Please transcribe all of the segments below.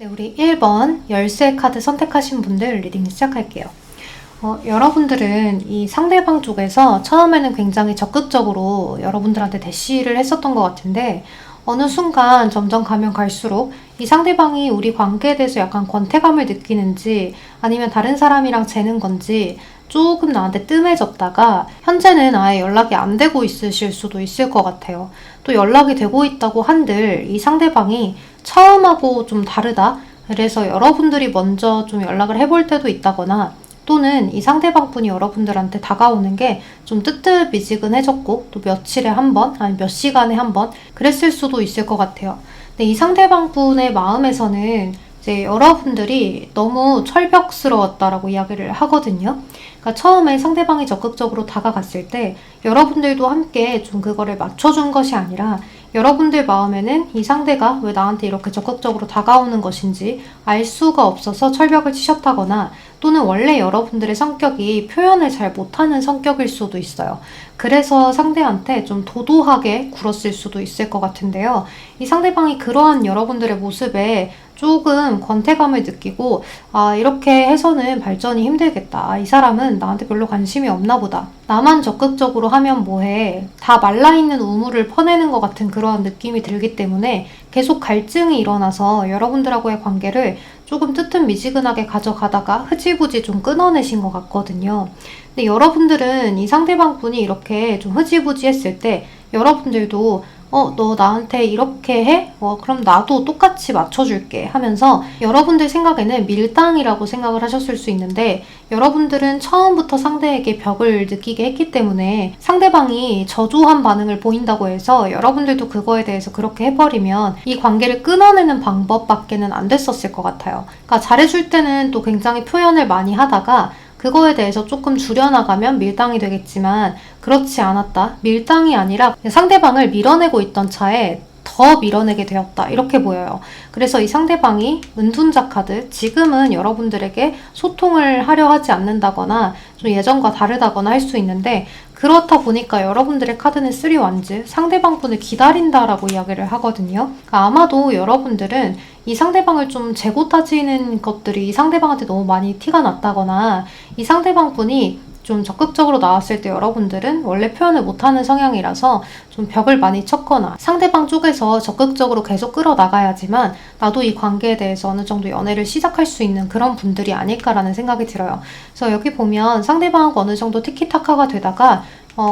네, 우리 1번 열쇠 카드 선택하신 분들 리딩 시작할게요. 여러분들은 이 상대방 쪽에서 처음에는 굉장히 적극적으로 여러분들한테 대시를 했었던 것 같은데 어느 순간 점점 가면 갈수록 이 상대방이 우리 관계에 대해서 약간 권태감을 느끼는지 아니면 다른 사람이랑 재는 건지 조금 나한테 뜸해졌다가 현재는 아예 연락이 안 되고 있으실 수도 있을 것 같아요. 또 연락이 되고 있다고 한들 이 상대방이 처음하고 좀 다르다. 그래서 여러분들이 먼저 좀 연락을 해볼 때도 있다거나 또는 이 상대방 분이 여러분들한테 다가오는 게 좀 뜨뜻미지근해졌고 또 며칠에 한 번, 아니 몇 시간에 한 번 그랬을 수도 있을 것 같아요. 근데 이 상대방 분의 마음에서는 이제 여러분들이 너무 철벽스러웠다라고 이야기를 하거든요. 그러니까 처음에 상대방이 적극적으로 다가갔을 때 여러분들도 함께 좀 그거를 맞춰준 것이 아니라 여러분들 마음에는 이 상대가 왜 나한테 이렇게 적극적으로 다가오는 것인지 알 수가 없어서 철벽을 치셨다거나 또는 원래 여러분들의 성격이 표현을 잘 못하는 성격일 수도 있어요. 그래서 상대한테 좀 도도하게 굴었을 수도 있을 것 같은데요. 이 상대방이 그러한 여러분들의 모습에 조금 권태감을 느끼고 이렇게 해서는 발전이 힘들겠다. 이 사람은 나한테 별로 관심이 없나 보다. 나만 적극적으로 하면 뭐해. 다 말라있는 우물을 퍼내는 것 같은 그러한 느낌이 들기 때문에 계속 갈증이 일어나서 여러분들하고의 관계를 조금 뜨뜻미지근하게 가져가다가 흐지부지 좀 끊어내신 것 같거든요. 근데 여러분들은 이 상대방 분이 이렇게 좀 흐지부지 했을 때 여러분들도 너 나한테 이렇게 해? 그럼 나도 똑같이 맞춰줄게 하면서 여러분들 생각에는 밀당이라고 생각을 하셨을 수 있는데 여러분들은 처음부터 상대에게 벽을 느끼게 했기 때문에 상대방이 저조한 반응을 보인다고 해서 여러분들도 그거에 대해서 그렇게 해버리면 이 관계를 끊어내는 방법밖에는 안 됐었을 것 같아요. 그러니까 잘해줄 때는 또 굉장히 표현을 많이 하다가 그거에 대해서 조금 줄여나가면 밀당이 되겠지만 그렇지 않았다. 밀당이 아니라 상대방을 밀어내고 있던 차에 더 밀어내게 되었다. 이렇게 보여요. 그래서 이 상대방이 은둔자 카드, 지금은 여러분들에게 소통을 하려 하지 않는다거나 좀 예전과 다르다거나 할 수 있는데 그렇다 보니까 여러분들의 카드는 3원즈, 상대방 분을 기다린다라고 이야기를 하거든요. 그러니까 아마도 여러분들은 이 상대방을 좀 재고 따지는 것들이 이 상대방한테 너무 많이 티가 났다거나 이 상대방 분이 좀 적극적으로 나왔을 때 여러분들은 원래 표현을 못하는 성향이라서 좀 벽을 많이 쳤거나 상대방 쪽에서 적극적으로 계속 끌어나가야지만 나도 이 관계에 대해서 어느 정도 연애를 시작할 수 있는 그런 분들이 아닐까라는 생각이 들어요. 그래서 여기 보면 상대방하고 어느 정도 티키타카가 되다가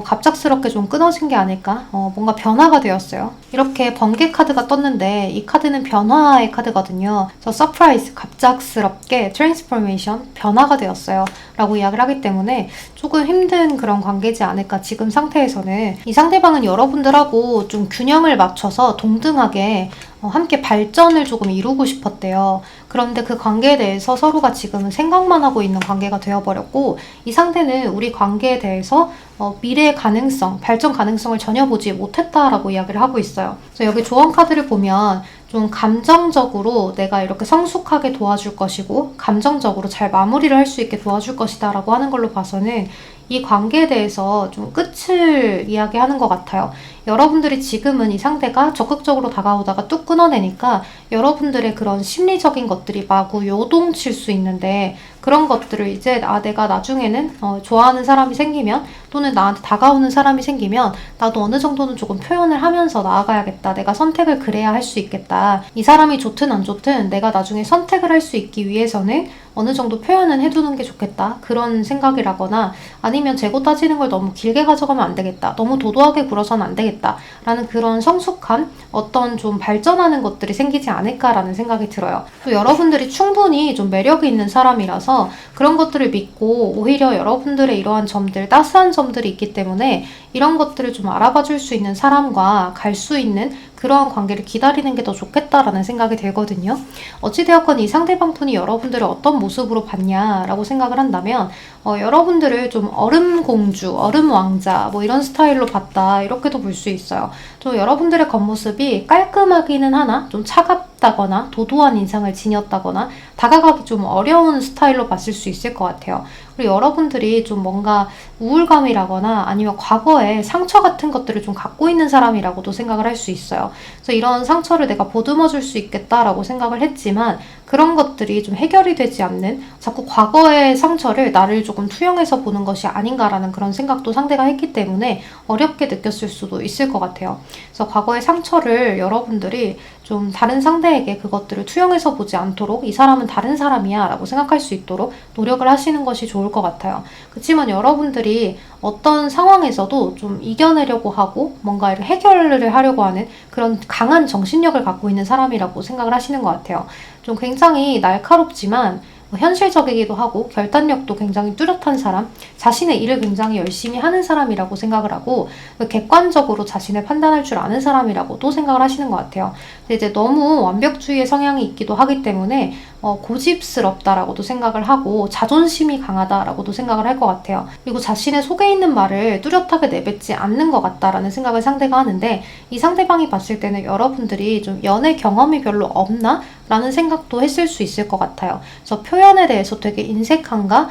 갑작스럽게 좀 끊어진 게 아닐까? 뭔가 변화가 되었어요. 이렇게 번개 카드가 떴는데 이 카드는 변화의 카드거든요. 그래서 서프라이즈, 갑작스럽게 트랜스포메이션, 변화가 되었어요. 라고 이야기를 하기 때문에 조금 힘든 그런 관계지 않을까 지금 상태에서는. 이 상대방은 여러분들하고 좀 균형을 맞춰서 동등하게 함께 발전을 조금 이루고 싶었대요. 그런데 그 관계에 대해서 서로가 지금은 생각만 하고 있는 관계가 되어버렸고 이 상태는 우리 관계에 대해서 미래의 가능성, 발전 가능성을 전혀 보지 못했다라고 이야기를 하고 있어요. 그래서 여기 조언 카드를 보면 좀 감정적으로 내가 이렇게 성숙하게 도와줄 것이고 감정적으로 잘 마무리를 할 수 있게 도와줄 것이다 라고 하는 걸로 봐서는 이 관계에 대해서 좀 끝을 이야기하는 것 같아요. 여러분들이 지금은 이 상대가 적극적으로 다가오다가 뚝 끊어내니까 여러분들의 그런 심리적인 것들이 마구 요동칠 수 있는데 그런 것들을 이제 내가 나중에는 좋아하는 사람이 생기면 또는 나한테 다가오는 사람이 생기면 나도 어느 정도는 조금 표현을 하면서 나아가야겠다. 내가 선택을 그래야 할 수 있겠다. 이 사람이 좋든 안 좋든 내가 나중에 선택을 할 수 있기 위해서는 어느 정도 표현은 해두는 게 좋겠다. 그런 생각이라거나 아니면 재고 따지는 걸 너무 길게 가져가면 안 되겠다. 너무 도도하게 굴어서는 안 되겠다. 라는 그런 성숙한 어떤 좀 발전하는 것들이 생기지 않을까라는 생각이 들어요. 또 여러분들이 충분히 좀 매력이 있는 사람이라서 그런 것들을 믿고 오히려 여러분들의 이러한 점들, 따스한 점들이 있기 때문에 이런 것들을 좀 알아봐 줄 수 있는 사람과 갈 수 있는 그러한 관계를 기다리는 게 더 좋겠다라는 생각이 들거든요. 어찌되었건 이 상대방 분이 여러분들을 어떤 모습으로 봤냐라고 생각을 한다면 여러분들을 좀 얼음공주, 얼음왕자 뭐 이런 스타일로 봤다 이렇게도 볼 수 있어요. 좀 여러분들의 겉모습이 깔끔하기는 하나 좀 차갑다거나 도도한 인상을 지녔다거나 다가가기 좀 어려운 스타일로 봤을 수 있을 것 같아요. 그리고 여러분들이 좀 뭔가 우울감이라거나 아니면 과거에 상처 같은 것들을 좀 갖고 있는 사람이라고도 생각을 할 수 있어요. 그래서 이런 상처를 내가 보듬어 줄 수 있겠다라고 생각을 했지만 그런 것들이 좀 해결이 되지 않는, 자꾸 과거의 상처를 나를 조금 투영해서 보는 것이 아닌가라는 그런 생각도 상대가 했기 때문에 어렵게 느꼈을 수도 있을 것 같아요. 그래서 과거의 상처를 여러분들이 좀 다른 상대에게 그것들을 투영해서 보지 않도록, 이 사람은 다른 사람이야 라고 생각할 수 있도록 노력을 하시는 것이 좋을 것 같아요. 그렇지만 여러분들이 어떤 상황에서도 좀 이겨내려고 하고 뭔가 해결을 하려고 하는 그런 강한 정신력을 갖고 있는 사람이라고 생각을 하시는 것 같아요. 좀 굉장히 날카롭지만 현실적이기도 하고 결단력도 굉장히 뚜렷한 사람, 자신의 일을 굉장히 열심히 하는 사람이라고 생각을 하고 객관적으로 자신을 판단할 줄 아는 사람이라고도 생각을 하시는 것 같아요. 근데 이제 너무 완벽주의의 성향이 있기도 하기 때문에 고집스럽다라고도 생각을 하고 자존심이 강하다라고도 생각을 할 것 같아요. 그리고 자신의 속에 있는 말을 뚜렷하게 내뱉지 않는 것 같다라는 생각을 상대가 하는데, 이 상대방이 봤을 때는 여러분들이 좀 연애 경험이 별로 없나? 라는 생각도 했을 수 있을 것 같아요. 그래서 표현에 대해서 되게 인색한가?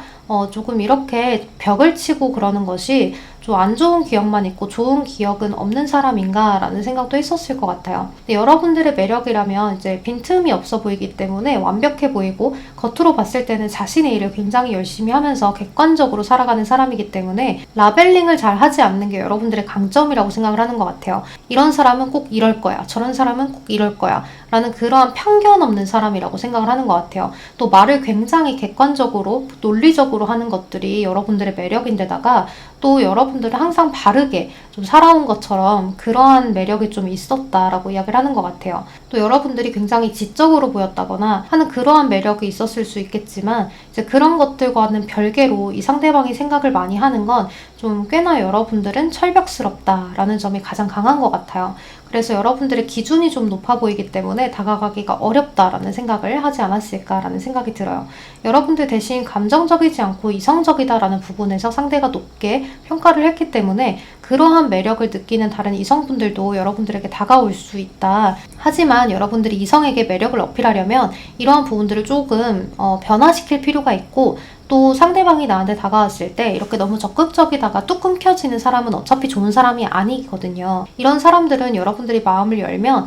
조금 이렇게 벽을 치고 그러는 것이 좀 안 좋은 기억만 있고 좋은 기억은 없는 사람인가 라는 생각도 했었을 것 같아요. 근데 여러분들의 매력이라면 이제 빈틈이 없어 보이기 때문에 완벽해 보이고 겉으로 봤을 때는 자신의 일을 굉장히 열심히 하면서 객관적으로 살아가는 사람이기 때문에 라벨링을 잘 하지 않는 게 여러분들의 강점이라고 생각을 하는 것 같아요. 이런 사람은 꼭 이럴 거야, 저런 사람은 꼭 이럴 거야 라는 그러한 편견 없는 사람이라고 생각을 하는 것 같아요. 또 말을 굉장히 객관적으로 논리적으로 하는 것들이 여러분들의 매력인데다가 또 여러분들은 항상 바르게 좀 살아온 것처럼 그러한 매력이 좀 있었다라고 이야기를 하는 것 같아요. 또 여러분들이 굉장히 지적으로 보였다거나 하는 그러한 매력이 있었을 수 있겠지만 이제 그런 것들과는 별개로 이 상대방이 생각을 많이 하는 건 좀 꽤나 여러분들은 철벽스럽다라는 점이 가장 강한 것 같아요. 그래서 여러분들의 기준이 좀 높아 보이기 때문에 다가가기가 어렵다라는 생각을 하지 않았을까라는 생각이 들어요. 여러분들 대신 감정적이지 않고 이성적이다라는 부분에서 상대가 높게 평가를 했기 때문에 그러한 매력을 느끼는 다른 이성분들도 여러분들에게 다가올 수 있다. 하지만 여러분들이 이성에게 매력을 어필하려면 이러한 부분들을 조금 변화시킬 필요가 있고, 또 상대방이 나한테 다가왔을 때 이렇게 너무 적극적이다가 뚝 끊겨지는 사람은 어차피 좋은 사람이 아니거든요. 이런 사람들은 여러분들이 마음을 열면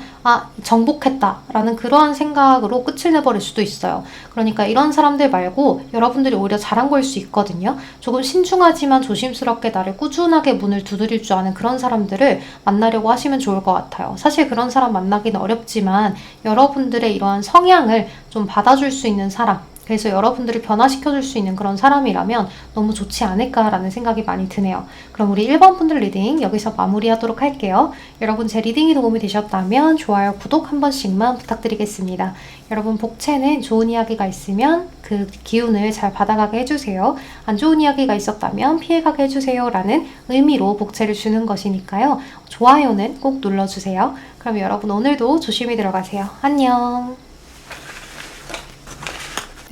정복했다 라는 그러한 생각으로 끝을 내버릴 수도 있어요. 그러니까 이런 사람들 말고 여러분들이 오히려 잘한 걸 수 있거든요. 조금 신중하지만 조심스럽게 나를 꾸준하게 문을 두드릴 줄 아는 그런 사람들을 만나려고 하시면 좋을 것 같아요. 사실 그런 사람 만나기는 어렵지만 여러분들의 이러한 성향을 좀 받아줄 수 있는 사람, 그래서 여러분들을 변화시켜줄 수 있는 그런 사람이라면 너무 좋지 않을까라는 생각이 많이 드네요. 그럼 우리 1번 분들 리딩 여기서 마무리하도록 할게요. 여러분 제 리딩이 도움이 되셨다면 좋아요, 구독 한 번씩만 부탁드리겠습니다. 여러분 복채는 좋은 이야기가 있으면 그 기운을 잘 받아가게 해주세요. 안 좋은 이야기가 있었다면 피해가게 해주세요 라는 의미로 복채를 주는 것이니까요. 좋아요는 꼭 눌러주세요. 그럼 여러분 오늘도 조심히 들어가세요. 안녕.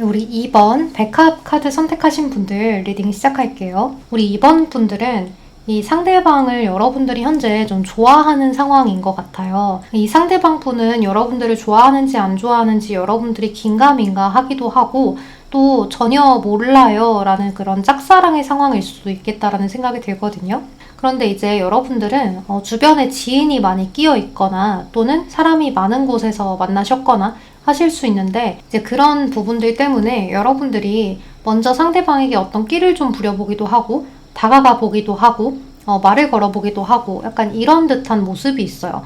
우리 2번 백합 카드 선택하신 분들 리딩 시작할게요. 우리 2번 분들은 이 상대방을 여러분들이 현재 좀 좋아하는 상황인 것 같아요. 이 상대방 분은 여러분들을 좋아하는지 안 좋아하는지 여러분들이 긴가민가 하기도 하고 또 전혀 몰라요 라는 그런 짝사랑의 상황일 수도 있겠다라는 생각이 들거든요. 그런데 이제 여러분들은 주변에 지인이 많이 끼어 있거나 또는 사람이 많은 곳에서 만나셨거나 하실 수 있는데, 이제 그런 부분들 때문에 여러분들이 먼저 상대방에게 어떤 끼를 좀 부려보기도 하고 다가가 보기도 하고 말을 걸어보기도 하고 약간 이런 듯한 모습이 있어요.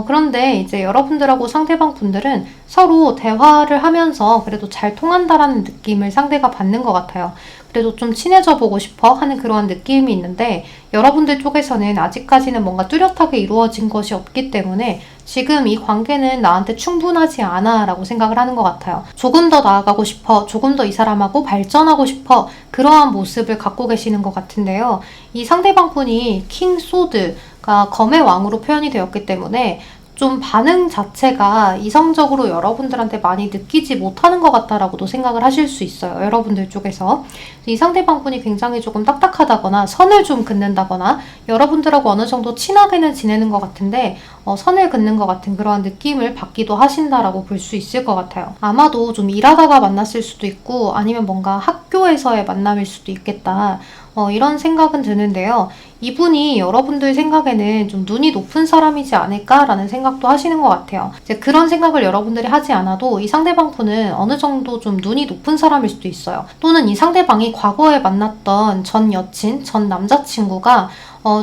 그런데 이제 여러분들하고 상대방 분들은 서로 대화를 하면서 그래도 잘 통한다라는 느낌을 상대가 받는 것 같아요. 그래도 좀 친해져 보고 싶어 하는 그러한 느낌이 있는데, 여러분들 쪽에서는 아직까지는 뭔가 뚜렷하게 이루어진 것이 없기 때문에 지금 이 관계는 나한테 충분하지 않아 라고 생각을 하는 것 같아요. 조금 더 나아가고 싶어, 조금 더 이 사람하고 발전하고 싶어, 그러한 모습을 갖고 계시는 것 같은데요. 이 상대방 분이 킹 소드가 검의 왕으로 표현이 되었기 때문에 좀 반응 자체가 이성적으로 여러분들한테 많이 느끼지 못하는 것 같다라고도 생각을 하실 수 있어요. 여러분들 쪽에서. 이 상대방분이 굉장히 조금 딱딱하다거나 선을 좀 긋는다거나 여러분들하고 어느 정도 친하게는 지내는 것 같은데 선을 긋는 것 같은 그러한 느낌을 받기도 하신다라고 볼 수 있을 것 같아요. 아마도 좀 일하다가 만났을 수도 있고 아니면 뭔가 학교에서의 만남일 수도 있겠다. 이런 생각은 드는데요. 이분이 여러분들 생각에는 좀 눈이 높은 사람이지 않을까라는 생각도 하시는 것 같아요. 이제 그런 생각을 여러분들이 하지 않아도 이 상대방 분은 어느 정도 좀 눈이 높은 사람일 수도 있어요. 또는 이 상대방이 과거에 만났던 전 여친, 전 남자친구가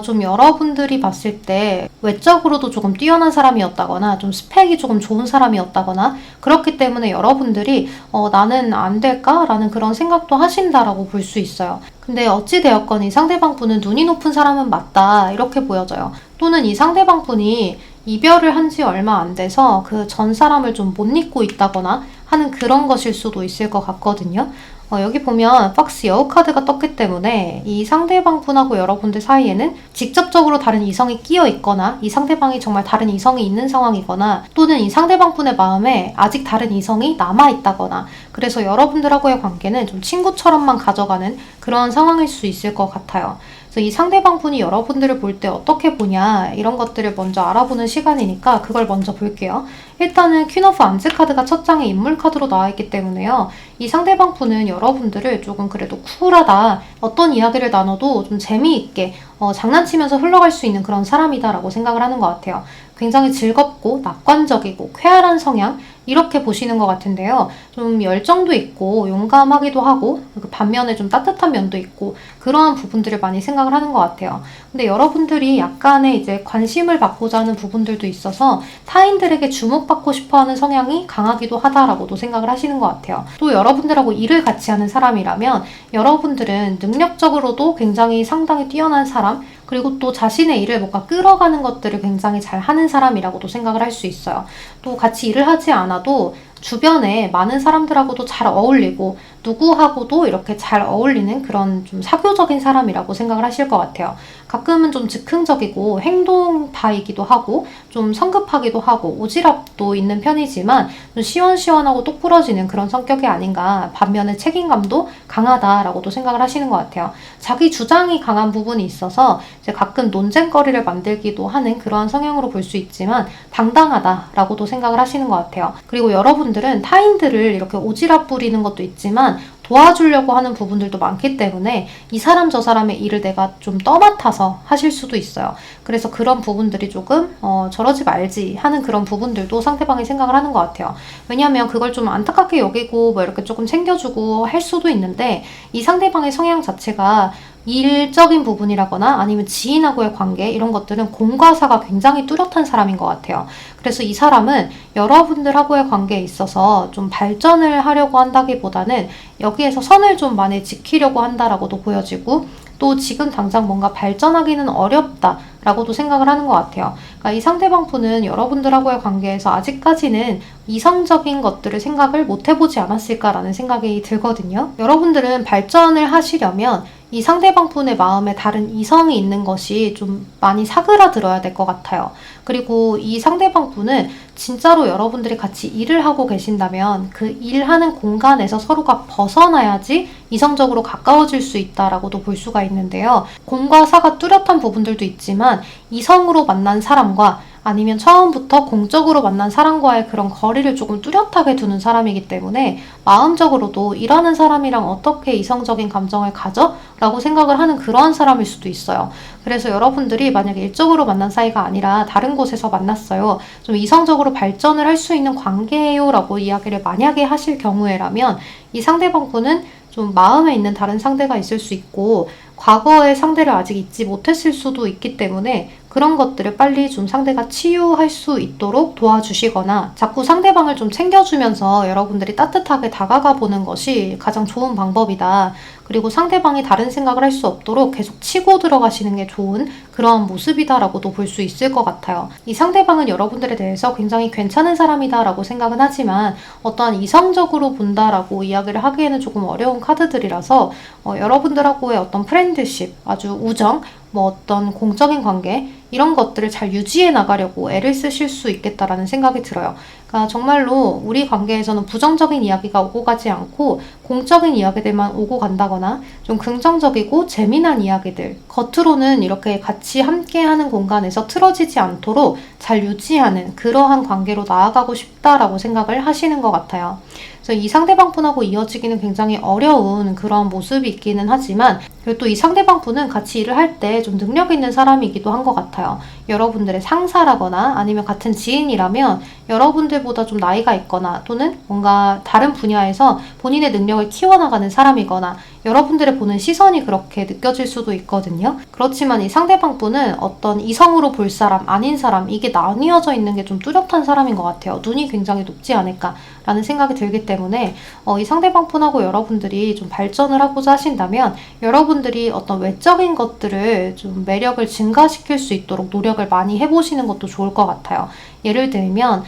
좀 여러분들이 봤을 때 외적으로도 조금 뛰어난 사람이었다거나 좀 스펙이 조금 좋은 사람이었다거나 그렇기 때문에 여러분들이 나는 안 될까라는 그런 생각도 하신다라고 볼 수 있어요. 근데 어찌되었건 이 상대방 분은 눈이 높은 사람은 맞다 이렇게 보여져요. 또는 이 상대방 분이 이별을 한 지 얼마 안 돼서 그 전 사람을 좀 못 잊고 있다거나 하는 그런 것일 수도 있을 것 같거든요. 여기 보면 박스 여우 카드가 떴기 때문에 이 상대방 분하고 여러분들 사이에는 직접적으로 다른 이성이 끼어 있거나 이 상대방이 정말 다른 이성이 있는 상황이거나 또는 이 상대방 분의 마음에 아직 다른 이성이 남아 있다거나 그래서 여러분들하고의 관계는 좀 친구처럼만 가져가는 그런 상황일 수 있을 것 같아요. 이 상대방 분이 여러분들을 볼 때 어떻게 보냐 이런 것들을 먼저 알아보는 시간이니까 그걸 먼저 볼게요. 일단은 퀸 오브 안즈 카드가 첫 장에 인물 카드로 나와 있기 때문에요. 이 상대방 분은 여러분들을 조금 그래도 쿨하다, 어떤 이야기를 나눠도 좀 재미있게 장난치면서 흘러갈 수 있는 그런 사람이다라고 생각을 하는 것 같아요. 굉장히 즐겁고 낙관적이고 쾌활한 성향 이렇게 보시는 것 같은데요. 좀 열정도 있고 용감하기도 하고 반면에 좀 따뜻한 면도 있고 그러한 부분들을 많이 생각을 하는 것 같아요. 근데 여러분들이 약간의 이제 관심을 받고자 하는 부분들도 있어서 타인들에게 주목받고 싶어하는 성향이 강하기도 하다라고도 생각을 하시는 것 같아요. 또 여러분들하고 일을 같이 하는 사람이라면 여러분들은 능력적으로도 굉장히 상당히 뛰어난 사람 그리고 또 자신의 일을 뭔가 끌어가는 것들을 굉장히 잘 하는 사람이라고도 생각을 할 수 있어요. 또 같이 일을 하지 않아도 주변에 많은 사람들하고도 잘 어울리고 누구하고도 이렇게 잘 어울리는 그런 좀 사교적인 사람이라고 생각을 하실 것 같아요. 가끔은 좀 즉흥적이고 행동파이기도 하고 좀 성급하기도 하고 오지랖도 있는 편이지만 좀 시원시원하고 똑부러지는 그런 성격이 아닌가 반면에 책임감도 강하다라고도 생각을 하시는 것 같아요. 자기 주장이 강한 부분이 있어서 이제 가끔 논쟁거리를 만들기도 하는 그러한 성향으로 볼 수 있지만 당당하다라고도 생각을 하시는 것 같아요. 그리고 여러분들은 타인들을 이렇게 오지랖 부리는 것도 있지만 도와주려고 하는 부분들도 많기 때문에 이 사람 저 사람의 일을 내가 좀 떠맡아서 하실 수도 있어요. 그래서 그런 부분들이 조금 저러지 말지 하는 그런 부분들도 상대방이 생각을 하는 것 같아요. 왜냐하면 그걸 좀 안타깝게 여기고 뭐 이렇게 조금 챙겨주고 할 수도 있는데 이 상대방의 성향 자체가 일적인 부분이라거나 아니면 지인하고의 관계 이런 것들은 공과 사가 굉장히 뚜렷한 사람인 것 같아요. 그래서 이 사람은 여러분들하고의 관계에 있어서 좀 발전을 하려고 한다기보다는 여기에서 선을 좀 많이 지키려고 한다라고도 보여지고 또 지금 당장 뭔가 발전하기는 어렵다라고도 생각을 하는 것 같아요. 그러니까 이 상대방 분은 여러분들하고의 관계에서 아직까지는 이성적인 것들을 생각을 못 해보지 않았을까라는 생각이 들거든요. 여러분들은 발전을 하시려면 이 상대방 분의 마음에 다른 이성이 있는 것이 좀 많이 사그라들어야 될 것 같아요. 그리고 이 상대방 분은 진짜로 여러분들이 같이 일을 하고 계신다면 그 일하는 공간에서 서로가 벗어나야지 이성적으로 가까워질 수 있다라고도 볼 수가 있는데요. 공과 사가 뚜렷한 부분들도 있지만 이성으로 만난 사람과 아니면 처음부터 공적으로 만난 사람과의 그런 거리를 조금 뚜렷하게 두는 사람이기 때문에 마음적으로도 일하는 사람이랑 어떻게 이성적인 감정을 가져? 라고 생각을 하는 그러한 사람일 수도 있어요. 그래서 여러분들이 만약에 일적으로 만난 사이가 아니라 다른 곳에서 만났어요. 좀 이성적으로 발전을 할 수 있는 관계예요 라고 이야기를 만약에 하실 경우에라면 이 상대방 분은 좀 마음에 있는 다른 상대가 있을 수 있고 과거의 상대를 아직 잊지 못했을 수도 있기 때문에 그런 것들을 빨리 좀 상대가 치유할 수 있도록 도와주시거나 자꾸 상대방을 좀 챙겨주면서 여러분들이 따뜻하게 다가가 보는 것이 가장 좋은 방법이다. 그리고 상대방이 다른 생각을 할 수 없도록 계속 치고 들어가시는 게 좋은 그러한 모습이다라고도 볼 수 있을 것 같아요. 이 상대방은 여러분들에 대해서 굉장히 괜찮은 사람이다라고 생각은 하지만 어떠한 이성적으로 본다라고 이야기를 하기에는 조금 어려운 카드들이라서 여러분들하고의 어떤 프렌드십, 아주 우정, 뭐 어떤 공적인 관계 이런 것들을 잘 유지해 나가려고 애를 쓰실 수 있겠다라는 생각이 들어요. 그러니까 정말로 우리 관계에서는 부정적인 이야기가 오고 가지 않고 공적인 이야기들만 오고 간다거나 좀 긍정적이고 재미난 이야기들, 겉으로는 이렇게 같이 함께하는 공간에서 틀어지지 않도록 잘 유지하는 그러한 관계로 나아가고 싶다라고 생각을 하시는 것 같아요. 그래서 이 상대방분하고 이어지기는 굉장히 어려운 그런 모습이 있기는 하지만, 그리고 또 이 상대방분은 같이 일을 할 때 좀 능력 있는 사람이기도 한 것 같아요. 여러분들의 상사라거나 아니면 같은 지인이라면 여러분들보다 좀 나이가 있거나 또는 뭔가 다른 분야에서 본인의 능력을 키워나가는 사람이거나 여러분들의 보는 시선이 그렇게 느껴질 수도 있거든요. 그렇지만 이 상대방분은 어떤 이성으로 볼 사람, 아닌 사람, 이게 나뉘어져 있는 게 좀 뚜렷한 사람인 것 같아요. 눈이 굉장히 높지 않을까라는 생각이 들기 때문에 이 상대방분하고 여러분들이 좀 발전을 하고자 하신다면 여러분들이 어떤 외적인 것들을 좀 매력을 증가시킬 수 있도록 노력을 많이 해보시는 것도 좋을 것 같아요. 예를 들면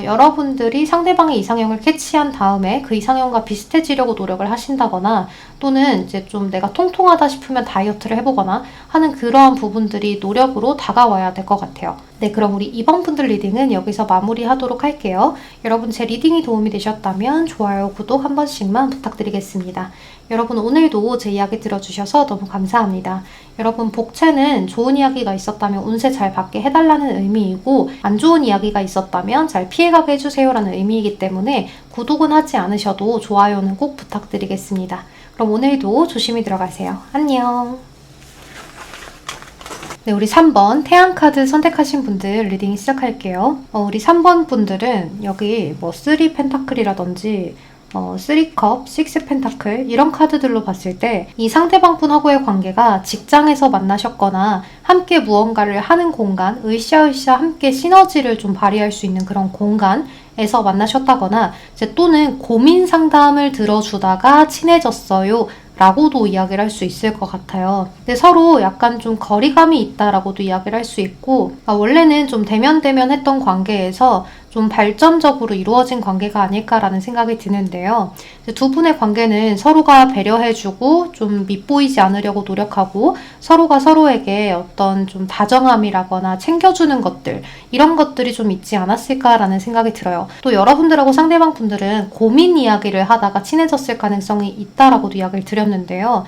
여러분들이 상대방의 이상형을 캐치한 다음에 그 이상형과 비슷해지려고 노력을 하신다거나 또는 이제 좀 내가 통통하다 싶으면 다이어트를 해보거나 하는 그러한 부분들이 노력으로 다가와야 될 것 같아요. 네, 그럼 우리 2번 분들 리딩은 여기서 마무리하도록 할게요. 여러분 제 리딩이 도움이 되셨다면 좋아요, 구독 한 번씩만 부탁드리겠습니다. 여러분 오늘도 제 이야기 들어주셔서 너무 감사합니다. 여러분 복채는 좋은 이야기가 있었다면 운세 잘 받게 해달라는 의미이고 안 좋은 이야기가 있었다면 잘 피해가게 해주세요라는 의미이기 때문에 구독은 하지 않으셔도 좋아요는 꼭 부탁드리겠습니다. 그럼 오늘도 조심히 들어가세요. 안녕. 네, 우리 3번 태양카드 선택하신 분들 리딩 시작할게요. 우리 3번 분들은 여기 뭐 3 펜타클이라든지 3컵, 6 펜타클 이런 카드들로 봤을 때 이 상대방분하고의 관계가 직장에서 만나셨거나 함께 무언가를 하는 공간, 으쌰으쌰 함께 시너지를 좀 발휘할 수 있는 그런 공간에서 만나셨다거나 이제 또는 고민 상담을 들어주다가 친해졌어요 라고도 이야기를 할 수 있을 것 같아요. 근데 서로 약간 좀 거리감이 있다라고도 이야기를 할 수 있고 원래는 좀 대면대면 했던 관계에서 좀 발전적으로 이루어진 관계가 아닐까라는 생각이 드는데요. 두 분의 관계는 서로가 배려해주고 좀 밉보이지 않으려고 노력하고 서로가 서로에게 어떤 좀 다정함이라거나 챙겨주는 것들 이런 것들이 좀 있지 않았을까라는 생각이 들어요. 또 여러분들하고 상대방 분들은 고민 이야기를 하다가 친해졌을 가능성이 있다라고도 이야기를 드렸는데요.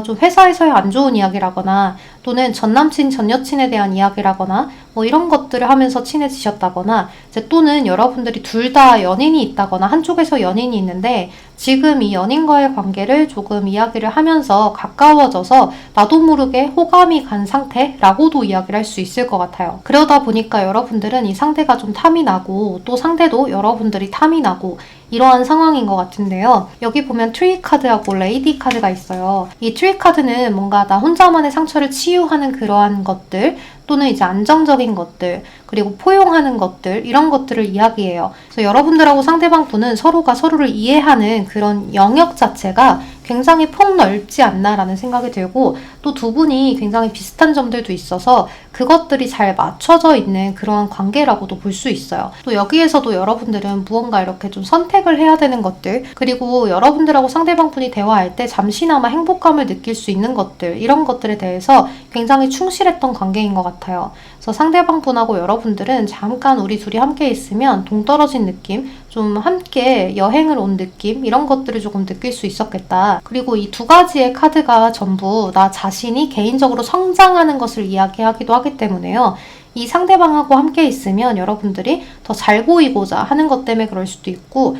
좀 회사에서의 안 좋은 이야기라거나 또는 전남친, 전여친에 대한 이야기라거나 뭐 이런 것들을 하면서 친해지셨다거나 이제 또는 여러분들이 둘 다 연인이 있다거나 한쪽에서 연인이 있는데 지금 이 연인과의 관계를 조금 이야기를 하면서 가까워져서 나도 모르게 호감이 간 상태라고도 이야기를 할 수 있을 것 같아요. 그러다 보니까 여러분들은 이 상대가 좀 탐이 나고 또 상대도 여러분들이 탐이 나고 이러한 상황인 것 같은데요. 여기 보면 트리 카드하고 레이디 카드가 있어요. 이 트리 카드는 뭔가 나 혼자만의 상처를 치유하는 그러한 것들 또는 이제 안정적인 것들 그리고 포용하는 것들 이런 것들을 이야기해요. 그래서 여러분들하고 상대방 분은 서로가 서로를 이해하는 그런 영역 자체가 굉장히 폭넓지 않나라는 생각이 들고 또 두 분이 굉장히 비슷한 점들도 있어서 그것들이 잘 맞춰져 있는 그러한 관계라고도 볼 수 있어요. 또 여기에서도 여러분들은 무언가 이렇게 좀 선택을 해야 되는 것들 그리고 여러분들하고 상대방 분이 대화할 때 잠시나마 행복감을 느낄 수 있는 것들 이런 것들에 대해서 굉장히 충실했던 관계인 것 같아요. 그래서 상대방 분하고 여러분들은 잠깐 우리 둘이 함께 있으면 동떨어진 느낌 좀 함께 여행을 온 느낌 이런 것들을 조금 느낄 수 있었겠다. 그리고 이 두 가지의 카드가 전부 나 자신이 개인적으로 성장하는 것을 이야기하기도 하기 때문에요. 이 상대방하고 함께 있으면 여러분들이 더 잘 보이고자 하는 것 때문에 그럴 수도 있고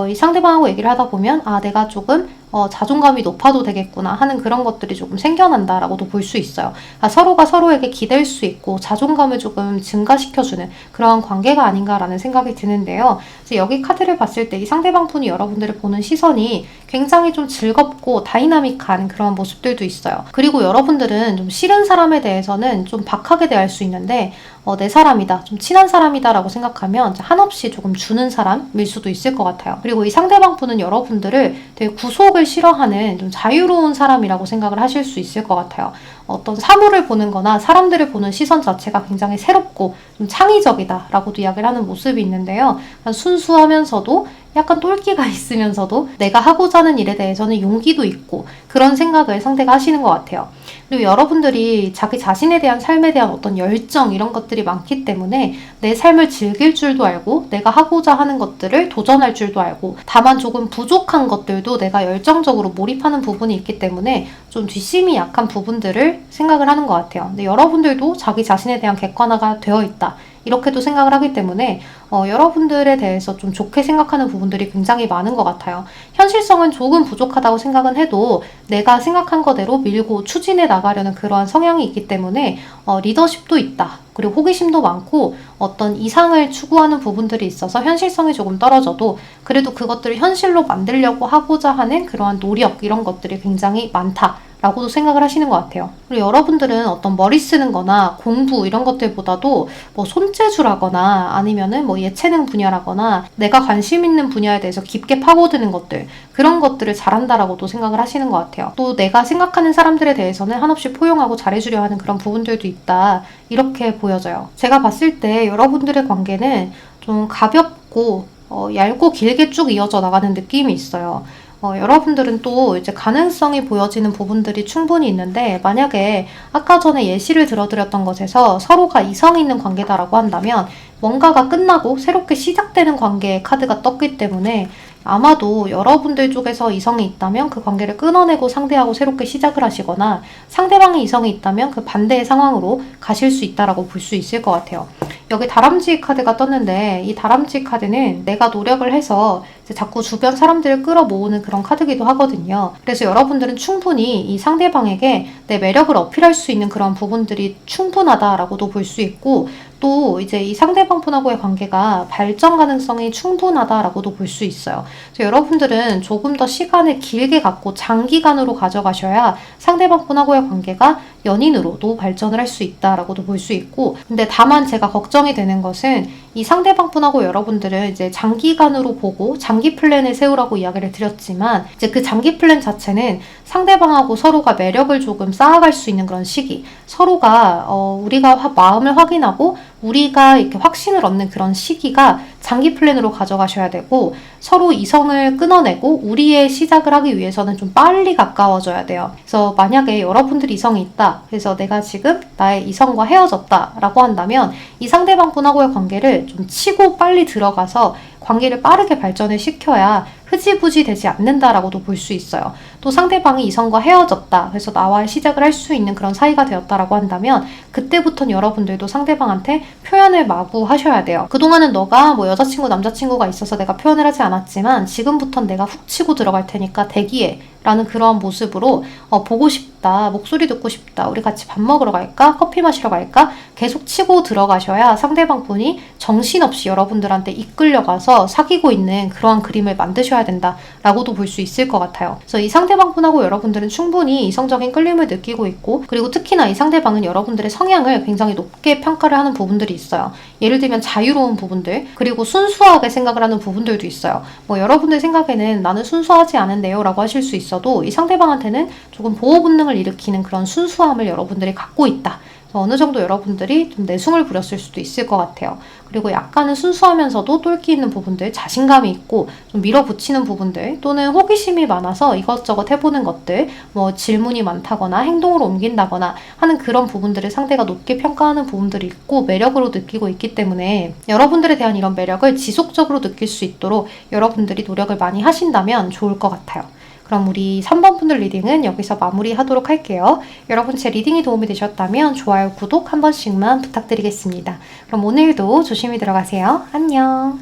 이 상대방하고 얘기를 하다 보면 내가 조금 자존감이 높아도 되겠구나 하는 그런 것들이 조금 생겨난다라고도 볼 수 있어요. 서로가 서로에게 기댈 수 있고 자존감을 조금 증가시켜주는 그러한 관계가 아닌가라는 생각이 드는데요. 여기 카드를 봤을 때 이 상대방 분이 여러분들을 보는 시선이 굉장히 좀 즐겁고 다이나믹한 그런 모습들도 있어요. 그리고 여러분들은 좀 싫은 사람에 대해서는 좀 박하게 대할 수 있는데 내 사람이다, 좀 친한 사람이다 라고 생각하면 한없이 조금 주는 사람일 수도 있을 것 같아요. 그리고 이 상대방 분은 여러분들을 되게 구속을 싫어하는 좀 자유로운 사람이라고 생각을 하실 수 있을 것 같아요. 어떤 사물을 보는 거나 사람들을 보는 시선 자체가 굉장히 새롭고 좀 창의적이다 라고도 이야기를 하는 모습이 있는데요. 순수하면서도 약간 똘끼가 있으면서도 내가 하고자 하는 일에 대해서는 용기도 있고 그런 생각을 상대가 하시는 것 같아요. 그리고 여러분들이 자기 자신에 대한 삶에 대한 어떤 열정 이런 것들이 많기 때문에 내 삶을 즐길 줄도 알고 내가 하고자 하는 것들을 도전할 줄도 알고 다만 조금 부족한 것들도 내가 열정적으로 몰입하는 부분이 있기 때문에 좀 뒷심이 약한 부분들을 생각을 하는 것 같아요. 근데 여러분들도 자기 자신에 대한 객관화가 되어 있다. 이렇게도 생각을 하기 때문에 여러분들에 대해서 좀 좋게 생각하는 부분들이 굉장히 많은 것 같아요. 현실성은 조금 부족하다고 생각은 해도 내가 생각한 거대로 밀고 추진해 나가려는 그러한 성향이 있기 때문에 리더십도 있다. 그리고 호기심도 많고 어떤 이상을 추구하는 부분들이 있어서 현실성이 조금 떨어져도 그래도 그것들을 현실로 만들려고 하고자 하는 그러한 노력 이런 것들이 굉장히 많다. 라고도 생각을 하시는 것 같아요. 그리고 여러분들은 어떤 머리 쓰는 거나 공부 이런 것들보다도 뭐 손재주라거나 아니면은 뭐 예체능 분야라거나 내가 관심 있는 분야에 대해서 깊게 파고드는 것들 그런 것들을 잘한다라고도 생각을 하시는 것 같아요. 또 내가 생각하는 사람들에 대해서는 한없이 포용하고 잘해주려 하는 그런 부분들도 있다. 이렇게 보여져요. 제가 봤을 때 여러분들의 관계는 좀 가볍고 얇고 길게 쭉 이어져 나가는 느낌이 있어요. 여러분들은 또 이제 가능성이 보여지는 부분들이 충분히 있는데 만약에 아까 전에 예시를 들어드렸던 것에서 서로가 이성 있는 관계다라고 한다면 뭔가가 끝나고 새롭게 시작되는 관계의 카드가 떴기 때문에 아마도 여러분들 쪽에서 이성이 있다면 그 관계를 끊어내고 상대하고 새롭게 시작을 하시거나 상대방의 이성이 있다면 그 반대의 상황으로 가실 수 있다라고 볼 수 있을 것 같아요. 여기 다람쥐 카드가 떴는데 이 다람쥐 카드는 내가 노력을 해서 이제 자꾸 주변 사람들을 끌어모으는 그런 카드기도 하거든요. 그래서 여러분들은 충분히 이 상대방에게 내 매력을 어필할 수 있는 그런 부분들이 충분하다라고도 볼 수 있고 또 이제 이 상대방분하고의 관계가 발전 가능성이 충분하다라고도 볼 수 있어요. 그래서 여러분들은 조금 더 시간을 길게 갖고 장기간으로 가져가셔야 상대방분하고의 관계가 연인으로도 발전을 할 수 있다라고도 볼 수 있고 근데 다만 제가 걱정이 되는 것은 이 상대방분하고 여러분들은 이제 장기간으로 보고 장기 플랜을 세우라고 이야기를 드렸지만 이제 그 장기 플랜 자체는 상대방하고 서로가 매력을 조금 쌓아갈 수 있는 그런 시기 서로가 우리가 마음을 확인하고 우리가 이렇게 확신을 얻는 그런 시기가 장기 플랜으로 가져가셔야 되고 서로 이성을 끊어내고 우리의 시작을 하기 위해서는 좀 빨리 가까워져야 돼요. 그래서 만약에 여러분들이 이성이 있다. 그래서 내가 지금 나의 이성과 헤어졌다 라고 한다면 이 상대방분하고의 관계를 좀 치고 빨리 들어가서 관계를 빠르게 발전을 시켜야 흐지부지 되지 않는다라고도 볼 수 있어요. 또 상대방이 이성과 헤어졌다. 그래서 나와 시작을 할 수 있는 그런 사이가 되었다라고 한다면 그때부터는 여러분들도 상대방한테 표현을 마구 하셔야 돼요. 그동안은 너가 뭐 여자친구 남자친구가 있어서 내가 표현을 하지 않았지만 지금부턴 내가 훅 치고 들어갈 테니까 대기해 라는 그런 모습으로 보고 싶다, 목소리 듣고 싶다, 우리 같이 밥 먹으러 갈까? 커피 마시러 갈까? 계속 치고 들어가셔야 상대방 분이 정신없이 여러분들한테 이끌려가서 사귀고 있는 그러한 그림을 만드셔야 된다라고도 볼 수 있을 것 같아요. 그래서 이 상대방 분하고 여러분들은 충분히 이성적인 끌림을 느끼고 있고 그리고 특히나 이 상대방은 여러분들의 성향을 굉장히 높게 평가를 하는 부분들이 있어요. 예를 들면 자유로운 부분들 그리고 순수하게 생각을 하는 부분들도 있어요. 뭐 여러분들 생각에는 나는 순수하지 않은데요 라고 하실 수 있어도 이 상대방한테는 조금 보호 본능을 일으키는 그런 순수함을 여러분들이 갖고 있다. 어느 정도 여러분들이 좀 내숭을 부렸을 수도 있을 것 같아요. 그리고 약간은 순수하면서도 똘끼 있는 부분들, 자신감이 있고 좀 밀어붙이는 부분들 또는 호기심이 많아서 이것저것 해보는 것들 뭐 질문이 많다거나 행동으로 옮긴다거나 하는 그런 부분들을 상대가 높게 평가하는 부분들이 있고 매력으로 느끼고 있기 때문에 여러분들에 대한 이런 매력을 지속적으로 느낄 수 있도록 여러분들이 노력을 많이 하신다면 좋을 것 같아요. 그럼 우리 3번 분들 리딩은 여기서 마무리하도록 할게요. 여러분 제 리딩이 도움이 되셨다면 좋아요, 구독 한 번씩만 부탁드리겠습니다. 그럼 오늘도 조심히 들어가세요. 안녕.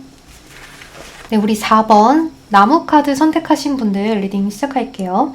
네, 우리 4번 나무 카드 선택하신 분들 리딩 시작할게요.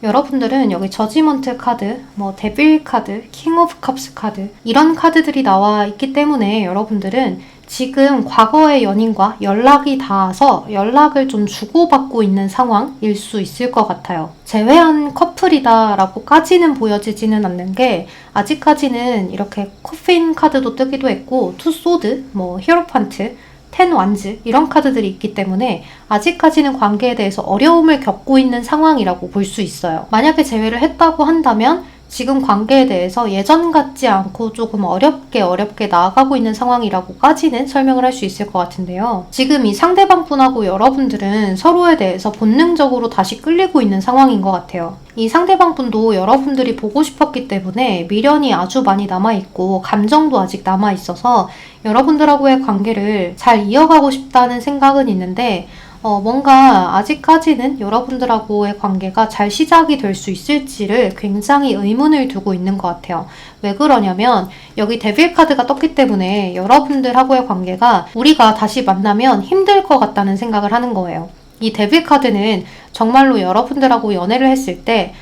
여러분들은 여기 저지먼트 카드, 뭐 데빌 카드, 킹 오브 컵스 카드 이런 카드들이 나와 있기 때문에 여러분들은 지금 과거의 연인과 연락이 닿아서 연락을 좀 주고받고 있는 상황일 수 있을 것 같아요. 재회한 커플이다 라고까지는 보여지지는 않는 게 아직까지는 이렇게 코핀 카드도 뜨기도 했고 투 소드, 뭐 히어로판트, 텐 완즈 이런 카드들이 있기 때문에 아직까지는 관계에 대해서 어려움을 겪고 있는 상황이라고 볼 수 있어요. 만약에 재회를 했다고 한다면 지금 관계에 대해서 예전 같지 않고 조금 어렵게 나아가고 있는 상황이라고까지는 설명을 할 수 있을 것 같은데요. 지금 이 상대방분하고 여러분들은 서로에 대해서 본능적으로 다시 끌리고 있는 상황인 것 같아요. 이 상대방분도 여러분들이 보고 싶었기 때문에 미련이 아주 많이 남아있고 감정도 아직 남아있어서 여러분들하고의 관계를 잘 이어가고 싶다는 생각은 있는데 뭔가 아직까지는 여러분들하고의 관계가 잘 시작이 될 수 있을지를 굉장히 의문을 두고 있는 것 같아요. 왜 그러냐면 여기 데빌 카드가 떴기 때문에 여러분들하고의 관계가 우리가 다시 만나면 힘들 것 같다는 생각을 하는 거예요. 이 데빌 카드는 정말로 여러분들하고 연애를 했을 때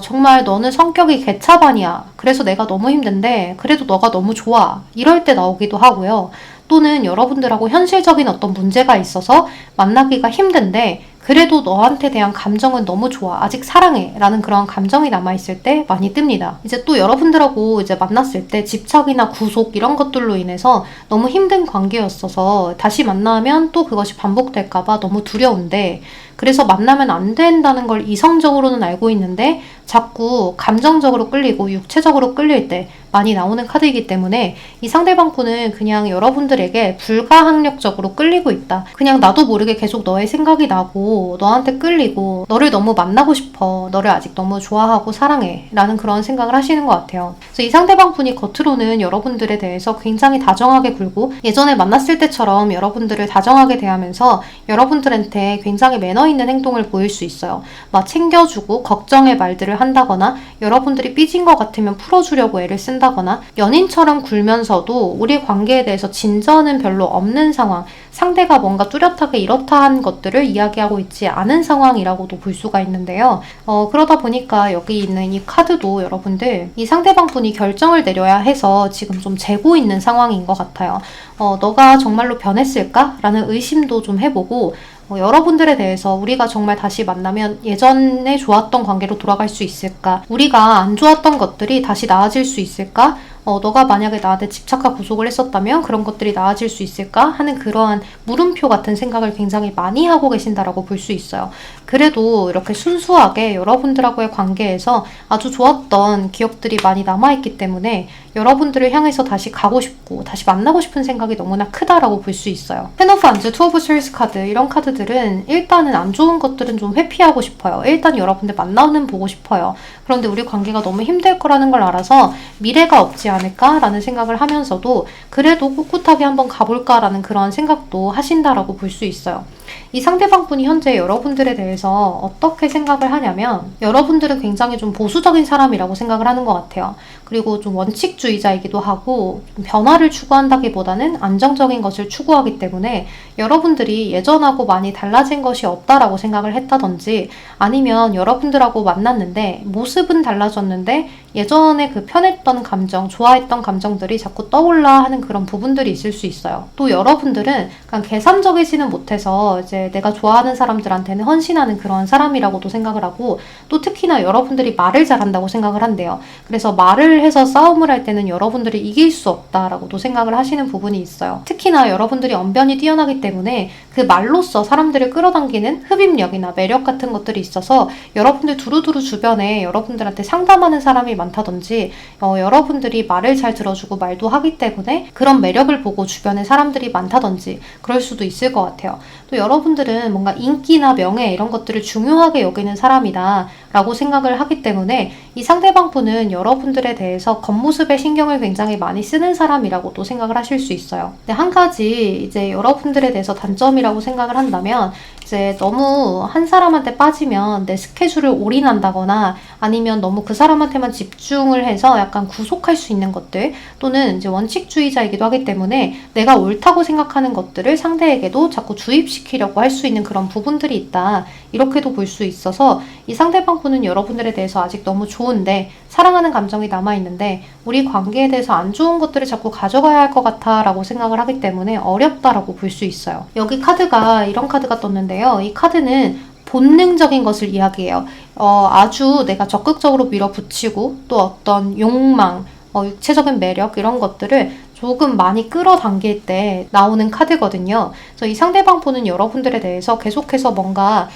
정말 너는 성격이 개차반이야. 그래서 내가 너무 힘든데 그래도 너가 너무 좋아. 이럴 때 나오기도 하고요. 또는 여러분들하고 현실적인 어떤 문제가 있어서 만나기가 힘든데 그래도 너한테 대한 감정은 너무 좋아. 아직 사랑해. 라는 그런 감정이 남아있을 때 많이 뜹니다. 이제 또 여러분들하고 이제 만났을 때 집착이나 구속 이런 것들로 인해서 너무 힘든 관계였어서 다시 만나면 또 그것이 반복될까봐 너무 두려운데 그래서 만나면 안 된다는 걸 이성적으로는 알고 있는데 자꾸 감정적으로 끌리고 육체적으로 끌릴 때 많이 나오는 카드이기 때문에 이 상대방 분은 그냥 여러분들에게 불가항력적으로 끌리고 있다. 그냥 나도 모르게 계속 너의 생각이 나고 너한테 끌리고 너를 너무 만나고 싶어. 너를 아직 너무 좋아하고 사랑해. 라는 그런 생각을 하시는 것 같아요. 그래서 이 상대방 분이 겉으로는 여러분들에 대해서 굉장히 다정하게 굴고 예전에 만났을 때처럼 여러분들을 다정하게 대하면서 여러분들한테 굉장히 매너 있는 행동을 보일 수 있어요. 막 챙겨주고 걱정의 말들을 한다거나 여러분들이 삐진 것 같으면 풀어주려고 애를 쓴다거나 연인처럼 굴면서도 우리 관계에 대해서 진전은 별로 없는 상황, 상대가 뭔가 뚜렷하게 이렇다한 것들을 이야기하고 있지 않은 상황이라고도 볼 수가 있는데요. 그러다 보니까 여기 있는 이 카드도 여러분들 이 상대방 분이 결정을 내려야 해서 지금 좀 재고 있는 상황인 것 같아요. 너가 정말로 변했을까? 라는 의심도 좀 해보고 여러분들에 대해서 우리가 정말 다시 만나면 예전에 좋았던 관계로 돌아갈 수 있을까? 우리가 안 좋았던 것들이 다시 나아질 수 있을까? 너가 만약에 나한테 집착하고 구속을 했었다면 그런 것들이 나아질 수 있을까? 하는 그러한 물음표 같은 생각을 굉장히 많이 하고 계신다라고 볼 수 있어요. 그래도 이렇게 순수하게 여러분들하고의 관계에서 아주 좋았던 기억들이 많이 남아있기 때문에 여러분들을 향해서 다시 가고 싶고 다시 만나고 싶은 생각이 너무나 크다라고 볼 수 있어요. 텐 오브 완즈, 투 오브 스월드 카드 이런 카드들은 일단은 안 좋은 것들은 좀 회피하고 싶어요. 일단 여러분들 만나는 보고 싶어요. 그런데 우리 관계가 너무 힘들 거라는 걸 알아서 미래가 없지 않을까라는 생각을 하면서도 그래도 꿋꿋하게 한번 가볼까라는 그런 생각도 하신다라고 볼 수 있어요. 이 상대방 분이 현재 여러분들에 대해서 어떻게 생각을 하냐면 여러분들은 굉장히 좀 보수적인 사람이라고 생각을 하는 것 같아요. 그리고 좀 원칙주의자이기도 하고 변화를 추구한다기보다는 안정적인 것을 추구하기 때문에 여러분들이 예전하고 많이 달라진 것이 없다라고 생각을 했다든지 아니면 여러분들하고 만났는데 모습은 달라졌는데 예전에 그 편했던 감정, 좋아했던 감정들이 자꾸 떠올라 하는 그런 부분들이 있을 수 있어요. 또 여러분들은 그냥 계산적이지는 못해서 이제 내가 좋아하는 사람들한테는 헌신하는 그런 사람이라고도 생각을 하고 또 특히나 여러분들이 말을 잘한다고 생각을 한대요. 그래서 말을 해서 싸움을 할 때는 여러분들이 이길 수 없다라고도 생각을 하시는 부분이 있어요. 특히나 여러분들이 언변이 뛰어나기 때문에 그 말로써 사람들을 끌어당기는 흡입력이나 매력 같은 것들이 있어서 여러분들 두루두루 주변에 여러분들한테 상담하는 사람이 많다든지 여러분들이 말을 잘 들어주고 말도 하기 때문에 그런 매력을 보고 주변에 사람들이 많다든지 그럴 수도 있을 것 같아요. 또 여러분들은 뭔가 인기나 명예 이런 것들을 중요하게 여기는 사람이다 라고 생각을 하기 때문에 이 상대방 분은 여러분들에 대해서 겉모습에 신경을 굉장히 많이 쓰는 사람이라고도 생각을 하실 수 있어요. 근데 한 가지 이제 여러분들에 대해서 단점이라고 생각을 한다면 이제 너무 한 사람한테 빠지면 내 스케줄을 올인한다거나 아니면 너무 그 사람한테만 집중을 해서 약간 구속할 수 있는 것들 또는 이제 원칙주의자이기도 하기 때문에 내가 옳다고 생각하는 것들을 상대에게도 자꾸 주입시키려고 할 수 있는 그런 부분들이 있다. 이렇게도 볼 수 있어서 이 상대방 분은 여러분들에 대해서 아직 너무 좋은데 사랑하는 감정이 남아있는데 우리 관계에 대해서 안 좋은 것들을 자꾸 가져가야 할 것 같아 라고 생각을 하기 때문에 어렵다라고 볼 수 있어요. 여기 카드가 이런 카드가 떴는데요. 이 카드는 본능적인 것을 이야기해요. 아주 내가 적극적으로 밀어붙이고 또 어떤 욕망, 육체적인 매력 이런 것들을 조금 많이 끌어당길 때 나오는 카드거든요. 그래서 이 상대방 분은 여러분들에 대해서 계속해서 뭔가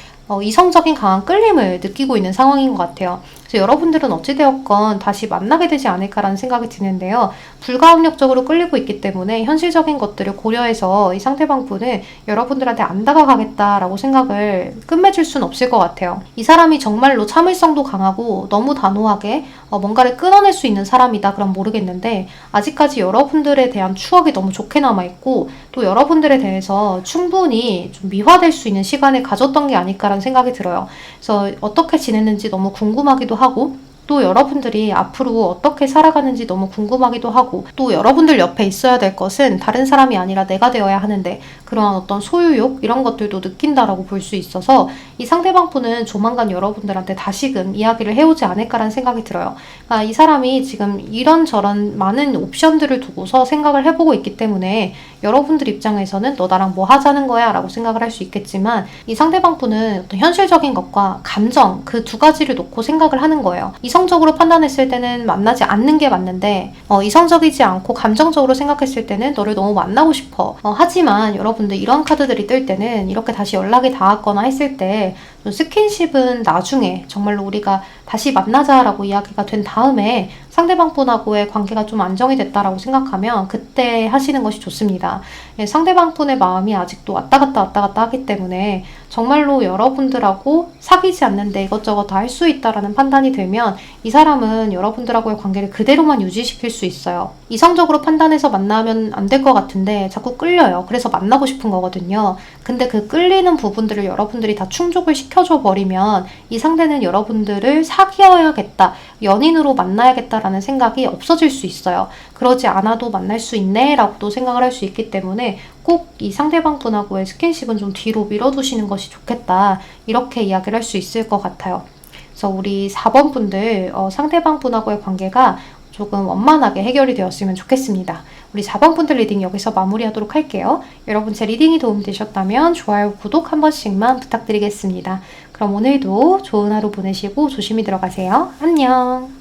이성적인 강한 끌림을 느끼고 있는 상황인 것 같아요. 그래서 여러분들은 어찌되었건 다시 만나게 되지 않을까라는 생각이 드는데요. 불가항력적으로 끌리고 있기 때문에 현실적인 것들을 고려해서 이 상대방 분을 여러분들한테 안 다가가겠다라고 생각을 끝맺을 수는 없을 것 같아요. 이 사람이 정말로 참을성도 강하고 너무 단호하게 뭔가를 끊어낼 수 있는 사람이다 그럼 모르겠는데, 아직까지 여러분들에 대한 추억이 너무 좋게 남아있고 또 여러분들에 대해서 충분히 좀 미화될 수 있는 시간을 가졌던 게 아닐까라는 생각이 들어요. 그래서 어떻게 지냈는지 너무 궁금하기도 하고, 또 여러분들이 앞으로 어떻게 살아가는지 너무 궁금하기도 하고, 또 여러분들 옆에 있어야 될 것은 다른 사람이 아니라 내가 되어야 하는데 그러한 어떤 소유욕 이런 것들도 느낀다라고 볼 수 있어서 이 상대방 분은 조만간 여러분들한테 다시금 이야기를 해오지 않을까라는 생각이 들어요. 그러니까 이 사람이 지금 이런저런 많은 옵션들을 두고서 생각을 해보고 있기 때문에 여러분들 입장에서는 너 나랑 뭐 하자는 거야 라고 생각을 할 수 있겠지만, 이 상대방 분은 어떤 현실적인 것과 감정 그 두 가지를 놓고 생각을 하는 거예요. 이성적으로 판단했을 때는 만나지 않는 게 맞는데 이성적이지 않고 감정적으로 생각했을 때는 너를 너무 만나고 싶어. 하지만 여러분들 이런 카드들이 뜰 때는 이렇게 다시 연락이 닿았거나 했을 때 스킨십은 나중에 정말로 우리가 다시 만나자라고 이야기가 된 다음에 상대방 분하고의 관계가 좀 안정이 됐다라고 생각하면 그때 하시는 것이 좋습니다. 상대방 분의 마음이 아직도 왔다 갔다 하기 때문에 정말로 여러분들하고 사귀지 않는데 이것저것 다 할 수 있다라는 판단이 들면 이 사람은 여러분들하고의 관계를 그대로만 유지시킬 수 있어요. 이성적으로 판단해서 만나면 안 될 것 같은데 자꾸 끌려요. 그래서 만나고 싶은 거거든요. 근데 그 끌리는 부분들을 여러분들이 다 충족을 시켜줘 버리면 이 상대는 여러분들을 사귀어야겠다, 연인으로 만나야겠다라는 생각이 없어질 수 있어요. 그러지 않아도 만날 수 있네 라고도 생각을 할 수 있기 때문에 꼭 이 상대방 분하고의 스킨십은 좀 뒤로 밀어두시는 것이 좋겠다, 이렇게 이야기를 할 수 있을 것 같아요. 그래서 우리 4번 분들 상대방 분하고의 관계가 조금 원만하게 해결이 되었으면 좋겠습니다. 우리 4번 분들 리딩 여기서 마무리하도록 할게요. 여러분 제 리딩이 도움되셨다면 좋아요, 구독 한 번씩만 부탁드리겠습니다. 그럼 오늘도 좋은 하루 보내시고 조심히 들어가세요. 안녕.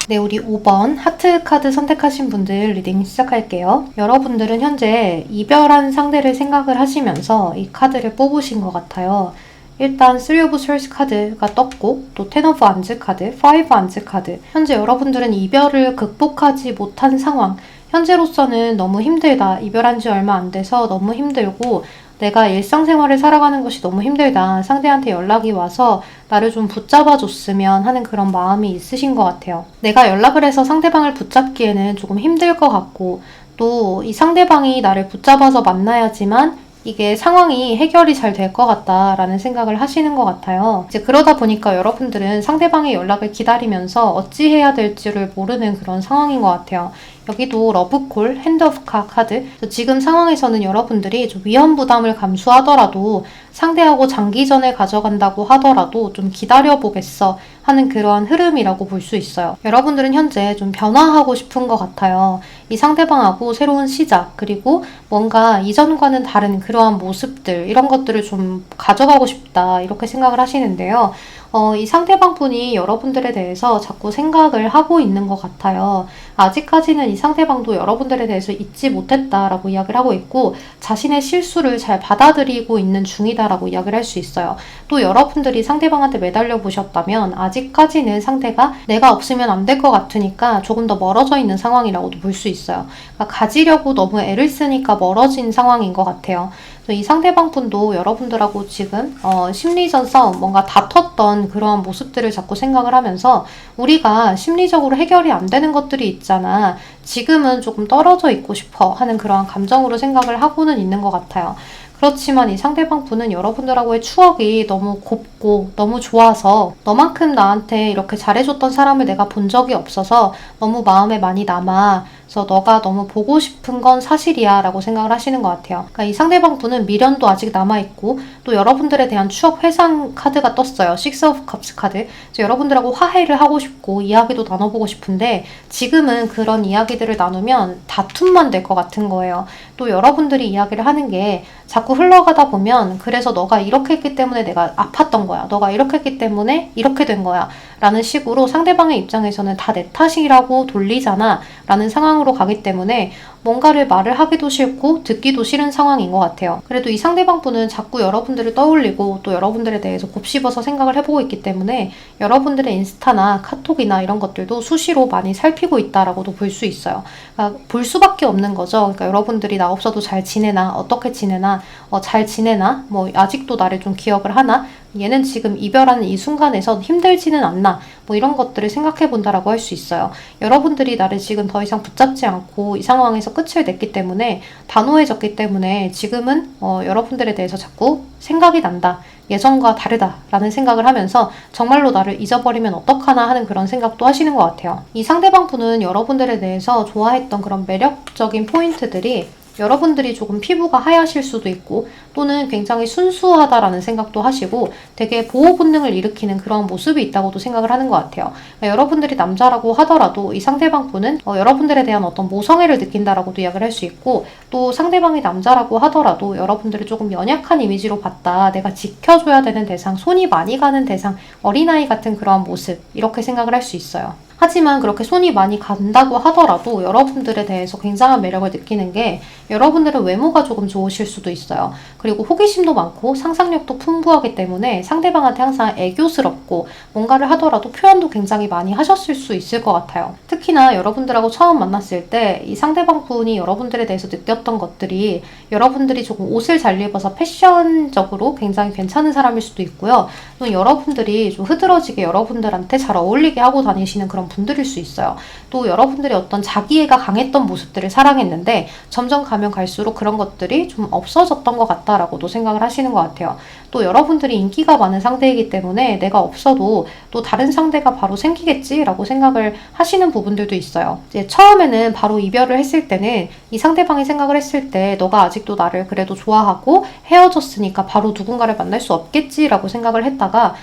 네, 우리 5번 하트 카드 선택하신 분들 리딩 시작할게요. 여러분들은 현재 이별한 상대를 생각을 하시면서 이 카드를 뽑으신 것 같아요. 일단 3 of Swords 카드가 떴고 또 10 of Wands 카드, 5 Wands 카드. 현재 여러분들은 이별을 극복하지 못한 상황, 현재로서는 너무 힘들다, 이별한 지 얼마 안 돼서 너무 힘들고 내가 일상생활을 살아가는 것이 너무 힘들다, 상대한테 연락이 와서 나를 좀 붙잡아 줬으면 하는 그런 마음이 있으신 것 같아요. 내가 연락을 해서 상대방을 붙잡기에는 조금 힘들 것 같고, 또 이 상대방이 나를 붙잡아서 만나야지만 이게 상황이 해결이 잘 될 것 같다라는 생각을 하시는 것 같아요. 이제 그러다 보니까 여러분들은 상대방의 연락을 기다리면서 어찌 해야 될지를 모르는 그런 상황인 것 같아요. 여기도 러브콜, 핸드 오브 카 카드. 지금 상황에서는 여러분들이 좀 위험 부담을 감수하더라도 상대하고 장기전을 가져간다고 하더라도 좀 기다려보겠어 하는 그러한 흐름이라고 볼 수 있어요. 여러분들은 현재 좀 변화하고 싶은 것 같아요. 이 상대방하고 새로운 시작, 그리고 뭔가 이전과는 다른 그러한 모습들, 이런 것들을 좀 가져가고 싶다, 이렇게 생각을 하시는데요. 이 상대방 분이 여러분들에 대해서 자꾸 생각을 하고 있는 것 같아요. 아직까지는 이 상대방도 여러분들에 대해서 잊지 못했다라고 이야기를 하고 있고 자신의 실수를 잘 받아들이고 있는 중이다라고 이야기를 할 수 있어요. 또 여러분들이 상대방한테 매달려 보셨다면 아직까지는 상대가 내가 없으면 안 될 것 같으니까 조금 더 멀어져 있는 상황이라고도 볼 수 있어요. 그러니까 가지려고 너무 애를 쓰니까 멀어진 상황인 것 같아요. 이 상대방 분도 여러분들하고 지금 심리전 싸움, 뭔가 다퉜던 그러한 모습들을 자꾸 생각을 하면서 우리가 심리적으로 해결이 안 되는 것들이 있잖아, 지금은 조금 떨어져 있고 싶어 하는 그러한 감정으로 생각을 하고는 있는 것 같아요. 그렇지만 이 상대방 분은 여러분들하고의 추억이 너무 곱고 너무 좋아서 너만큼 나한테 이렇게 잘해줬던 사람을 내가 본 적이 없어서 너무 마음에 많이 남아. 그래서 너가 너무 보고 싶은 건 사실이야 라고 생각을 하시는 것 같아요. 그러니까 이 상대방 분은 미련도 아직 남아있고 또 여러분들에 대한 추억 회상 카드가 떴어요. 6 of Cups 카드. 그래서 여러분들하고 화해를 하고 싶고 이야기도 나눠보고 싶은데 지금은 그런 이야기들을 나누면 다툼만 될 것 같은 거예요. 또 여러분들이 이야기를 하는 게 자꾸 흘러가다 보면 그래서 너가 이렇게 했기 때문에 내가 아팠던 거야, 너가 이렇게 했기 때문에 이렇게 된 거야 라는 식으로 상대방의 입장에서는 다 내 탓이라고 돌리잖아 라는 상황으로 가기 때문에 뭔가를 말을 하기도 싫고 듣기도 싫은 상황인 것 같아요. 그래도 이 상대방 분은 자꾸 여러분들을 떠올리고 또 여러분들에 대해서 곱씹어서 생각을 해보고 있기 때문에 여러분들의 인스타나 카톡이나 이런 것들도 수시로 많이 살피고 있다라고도 볼 수 있어요. 그러니까 볼 수밖에 없는 거죠. 그러니까 여러분들이 나 없어도 잘 지내나, 어떻게 지내나, 잘 지내나, 뭐 아직도 나를 좀 기억을 하나, 얘는 지금 이별하는 이 순간에서 힘들지는 않나, 뭐 이런 것들을 생각해 본다라고 할 수 있어요. 여러분들이 나를 지금 더 이상 붙잡지 않고 이 상황에서 끝을 냈기 때문에, 단호해졌기 때문에 지금은 여러분들에 대해서 자꾸 생각이 난다. 예전과 다르다 라는 생각을 하면서 정말로 나를 잊어버리면 어떡하나 하는 그런 생각도 하시는 것 같아요. 이 상대방 분은 여러분들에 대해서 좋아했던 그런 매력적인 포인트들이 여러분들이 조금 피부가 하얗실 수도 있고 또는 굉장히 순수하다라는 생각도 하시고 되게 보호 본능을 일으키는 그런 모습이 있다고도 생각을 하는 것 같아요. 그러니까 여러분들이 남자라고 하더라도 이 상대방 분은 여러분들에 대한 어떤 모성애를 느낀다라고도 이야기를 할 수 있고, 또 상대방이 남자라고 하더라도 여러분들을 조금 연약한 이미지로 봤다, 내가 지켜줘야 되는 대상, 손이 많이 가는 대상, 어린아이 같은 그런 모습, 이렇게 생각을 할 수 있어요. 하지만 그렇게 손이 많이 간다고 하더라도 여러분들에 대해서 굉장한 매력을 느끼는 게, 여러분들은 외모가 조금 좋으실 수도 있어요. 그리고 호기심도 많고 상상력도 풍부하기 때문에 상대방한테 항상 애교스럽고 뭔가를 하더라도 표현도 굉장히 많이 하셨을 수 있을 것 같아요. 특히나 여러분들하고 처음 만났을 때 이 상대방 분이 여러분들에 대해서 느꼈던 것들이, 여러분들이 조금 옷을 잘 입어서 패션적으로 굉장히 괜찮은 사람일 수도 있고요. 또 여러분들이 좀 흐드러지게 여러분들한테 잘 어울리게 하고 다니시는 그런 분들일 수 있어요. 또 여러분들이 어떤 자기애가 강했던 모습들을 사랑했는데 점점 가면 갈수록 그런 것들이 좀 없어졌던 것 같다라고도 생각을 하시는 것 같아요. 또 여러분들이 인기가 많은 상대이기 때문에 내가 없어도 또 다른 상대가 바로 생기겠지라고 생각을 하시는 부분들도 있어요. 이제 처음에는 바로 이별을 했을 때는 이 상대방이 생각을 했을 때 너가 아직도 나를 그래도 좋아하고 헤어졌으니까 바로 누군가를 만날 수 없겠지라고 생각을 했다가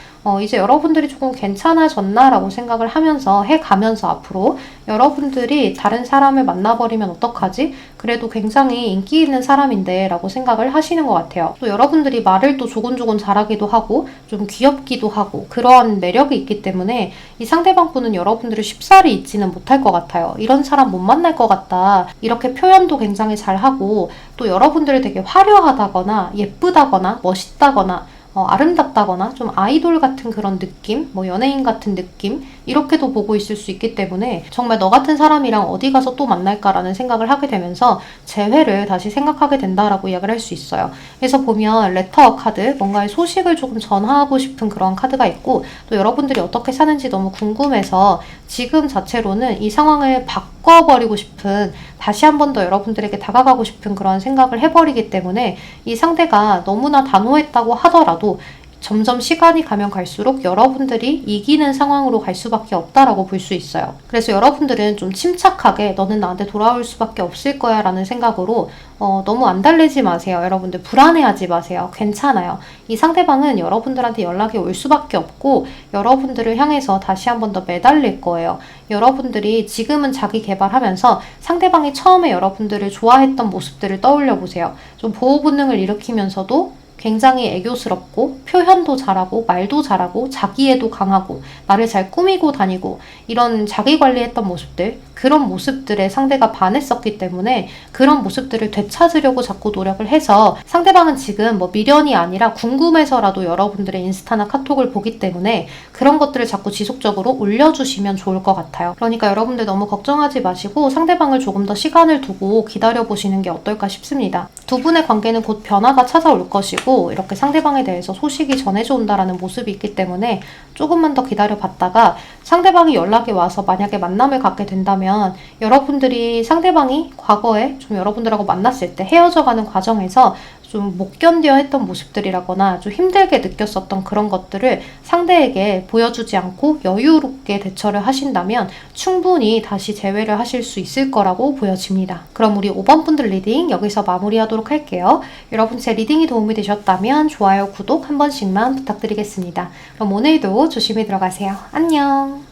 이제 여러분들이 조금 괜찮아졌나라고 생각을 하면서 해가면서 앞으로 여러분들이 다른 사람을 만나버리면 어떡하지? 그래도 굉장히 인기 있는 사람인데 라고 생각을 하시는 것 같아요. 또 여러분들이 말을 또 조곤조곤 잘하기도 하고 좀 귀엽기도 하고 그러한 매력이 있기 때문에 이 상대방 분은 여러분들을 쉽사리 잊지는 못할 것 같아요. 이런 사람 못 만날 것 같다, 이렇게 표현도 굉장히 잘하고, 또 여러분들을 되게 화려하다거나 예쁘다거나 멋있다거나 아름답다거나 좀 아이돌 같은 그런 느낌, 뭐 연예인 같은 느낌, 이렇게도 보고 있을 수 있기 때문에 정말 너 같은 사람이랑 어디 가서 또 만날까라는 생각을 하게 되면서 재회를 다시 생각하게 된다라고 이야기를 할 수 있어요. 그래서 보면 레터 카드, 뭔가의 소식을 조금 전하고 싶은 그런 카드가 있고, 또 여러분들이 어떻게 사는지 너무 궁금해서 지금 자체로는 이 상황을 바꿔버리고 싶은, 다시 한 번 더 여러분들에게 다가가고 싶은 그런 생각을 해버리기 때문에 이 상대가 너무나 단호했다고 하더라도 점점 시간이 가면 갈수록 여러분들이 이기는 상황으로 갈 수밖에 없다라고 볼 수 있어요. 그래서 여러분들은 좀 침착하게 너는 나한테 돌아올 수밖에 없을 거야 라는 생각으로 너무 안달내지 마세요. 여러분들 불안해하지 마세요. 괜찮아요. 이 상대방은 여러분들한테 연락이 올 수밖에 없고 여러분들을 향해서 다시 한 번 더 매달릴 거예요. 여러분들이 지금은 자기 개발하면서 상대방이 처음에 여러분들을 좋아했던 모습들을 떠올려 보세요. 좀 보호 본능을 일으키면서도 굉장히 애교스럽고 표현도 잘하고 말도 잘하고 자기애도 강하고 나를 잘 꾸미고 다니고 이런 자기 관리했던 모습들, 그런 모습들에 상대가 반했었기 때문에 그런 모습들을 되찾으려고 자꾸 노력을 해서, 상대방은 지금 뭐 미련이 아니라 궁금해서라도 여러분들의 인스타나 카톡을 보기 때문에 그런 것들을 자꾸 지속적으로 올려주시면 좋을 것 같아요. 그러니까 여러분들 너무 걱정하지 마시고 상대방을 조금 더 시간을 두고 기다려보시는 게 어떨까 싶습니다. 두 분의 관계는 곧 변화가 찾아올 것이고 이렇게 상대방에 대해서 소식이 전해져 온다라는 모습이 있기 때문에 조금만 더 기다려봤다가 상대방이 연락이 와서 만약에 만남을 갖게 된다면 여러분들이 상대방이 과거에 좀 여러분들하고 만났을 때 헤어져가는 과정에서 좀 못 견뎌 했던 모습들이라거나 좀 힘들게 느꼈었던 그런 것들을 상대에게 보여주지 않고 여유롭게 대처를 하신다면 충분히 다시 재회를 하실 수 있을 거라고 보여집니다. 그럼 우리 5번 분들 리딩 여기서 마무리하도록 할게요. 여러분 제 리딩이 도움이 되셨다면 좋아요, 구독 한 번씩만 부탁드리겠습니다. 그럼 오늘도 조심히 들어가세요. 안녕.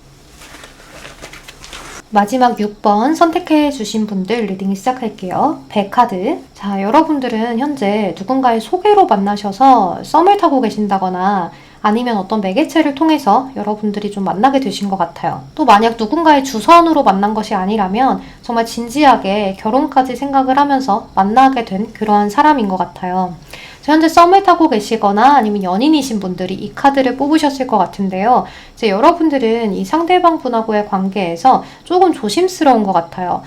마지막 6번 선택해 주신 분들 리딩 시작할게요. 배 카드. 자, 여러분들은 현재 누군가의 소개로 만나셔서 썸을 타고 계신다거나 아니면 어떤 매개체를 통해서 여러분들이 좀 만나게 되신 것 같아요. 또 만약 누군가의 주선으로 만난 것이 아니라면 정말 진지하게 결혼까지 생각을 하면서 만나게 된 그러한 사람인 것 같아요. 현재 썸을 타고 계시거나 아니면 연인이신 분들이 이 카드를 뽑으셨을 것 같은데요. 이제 여러분들은 이 상대방 분하고의 관계에서 조금 조심스러운 것 같아요.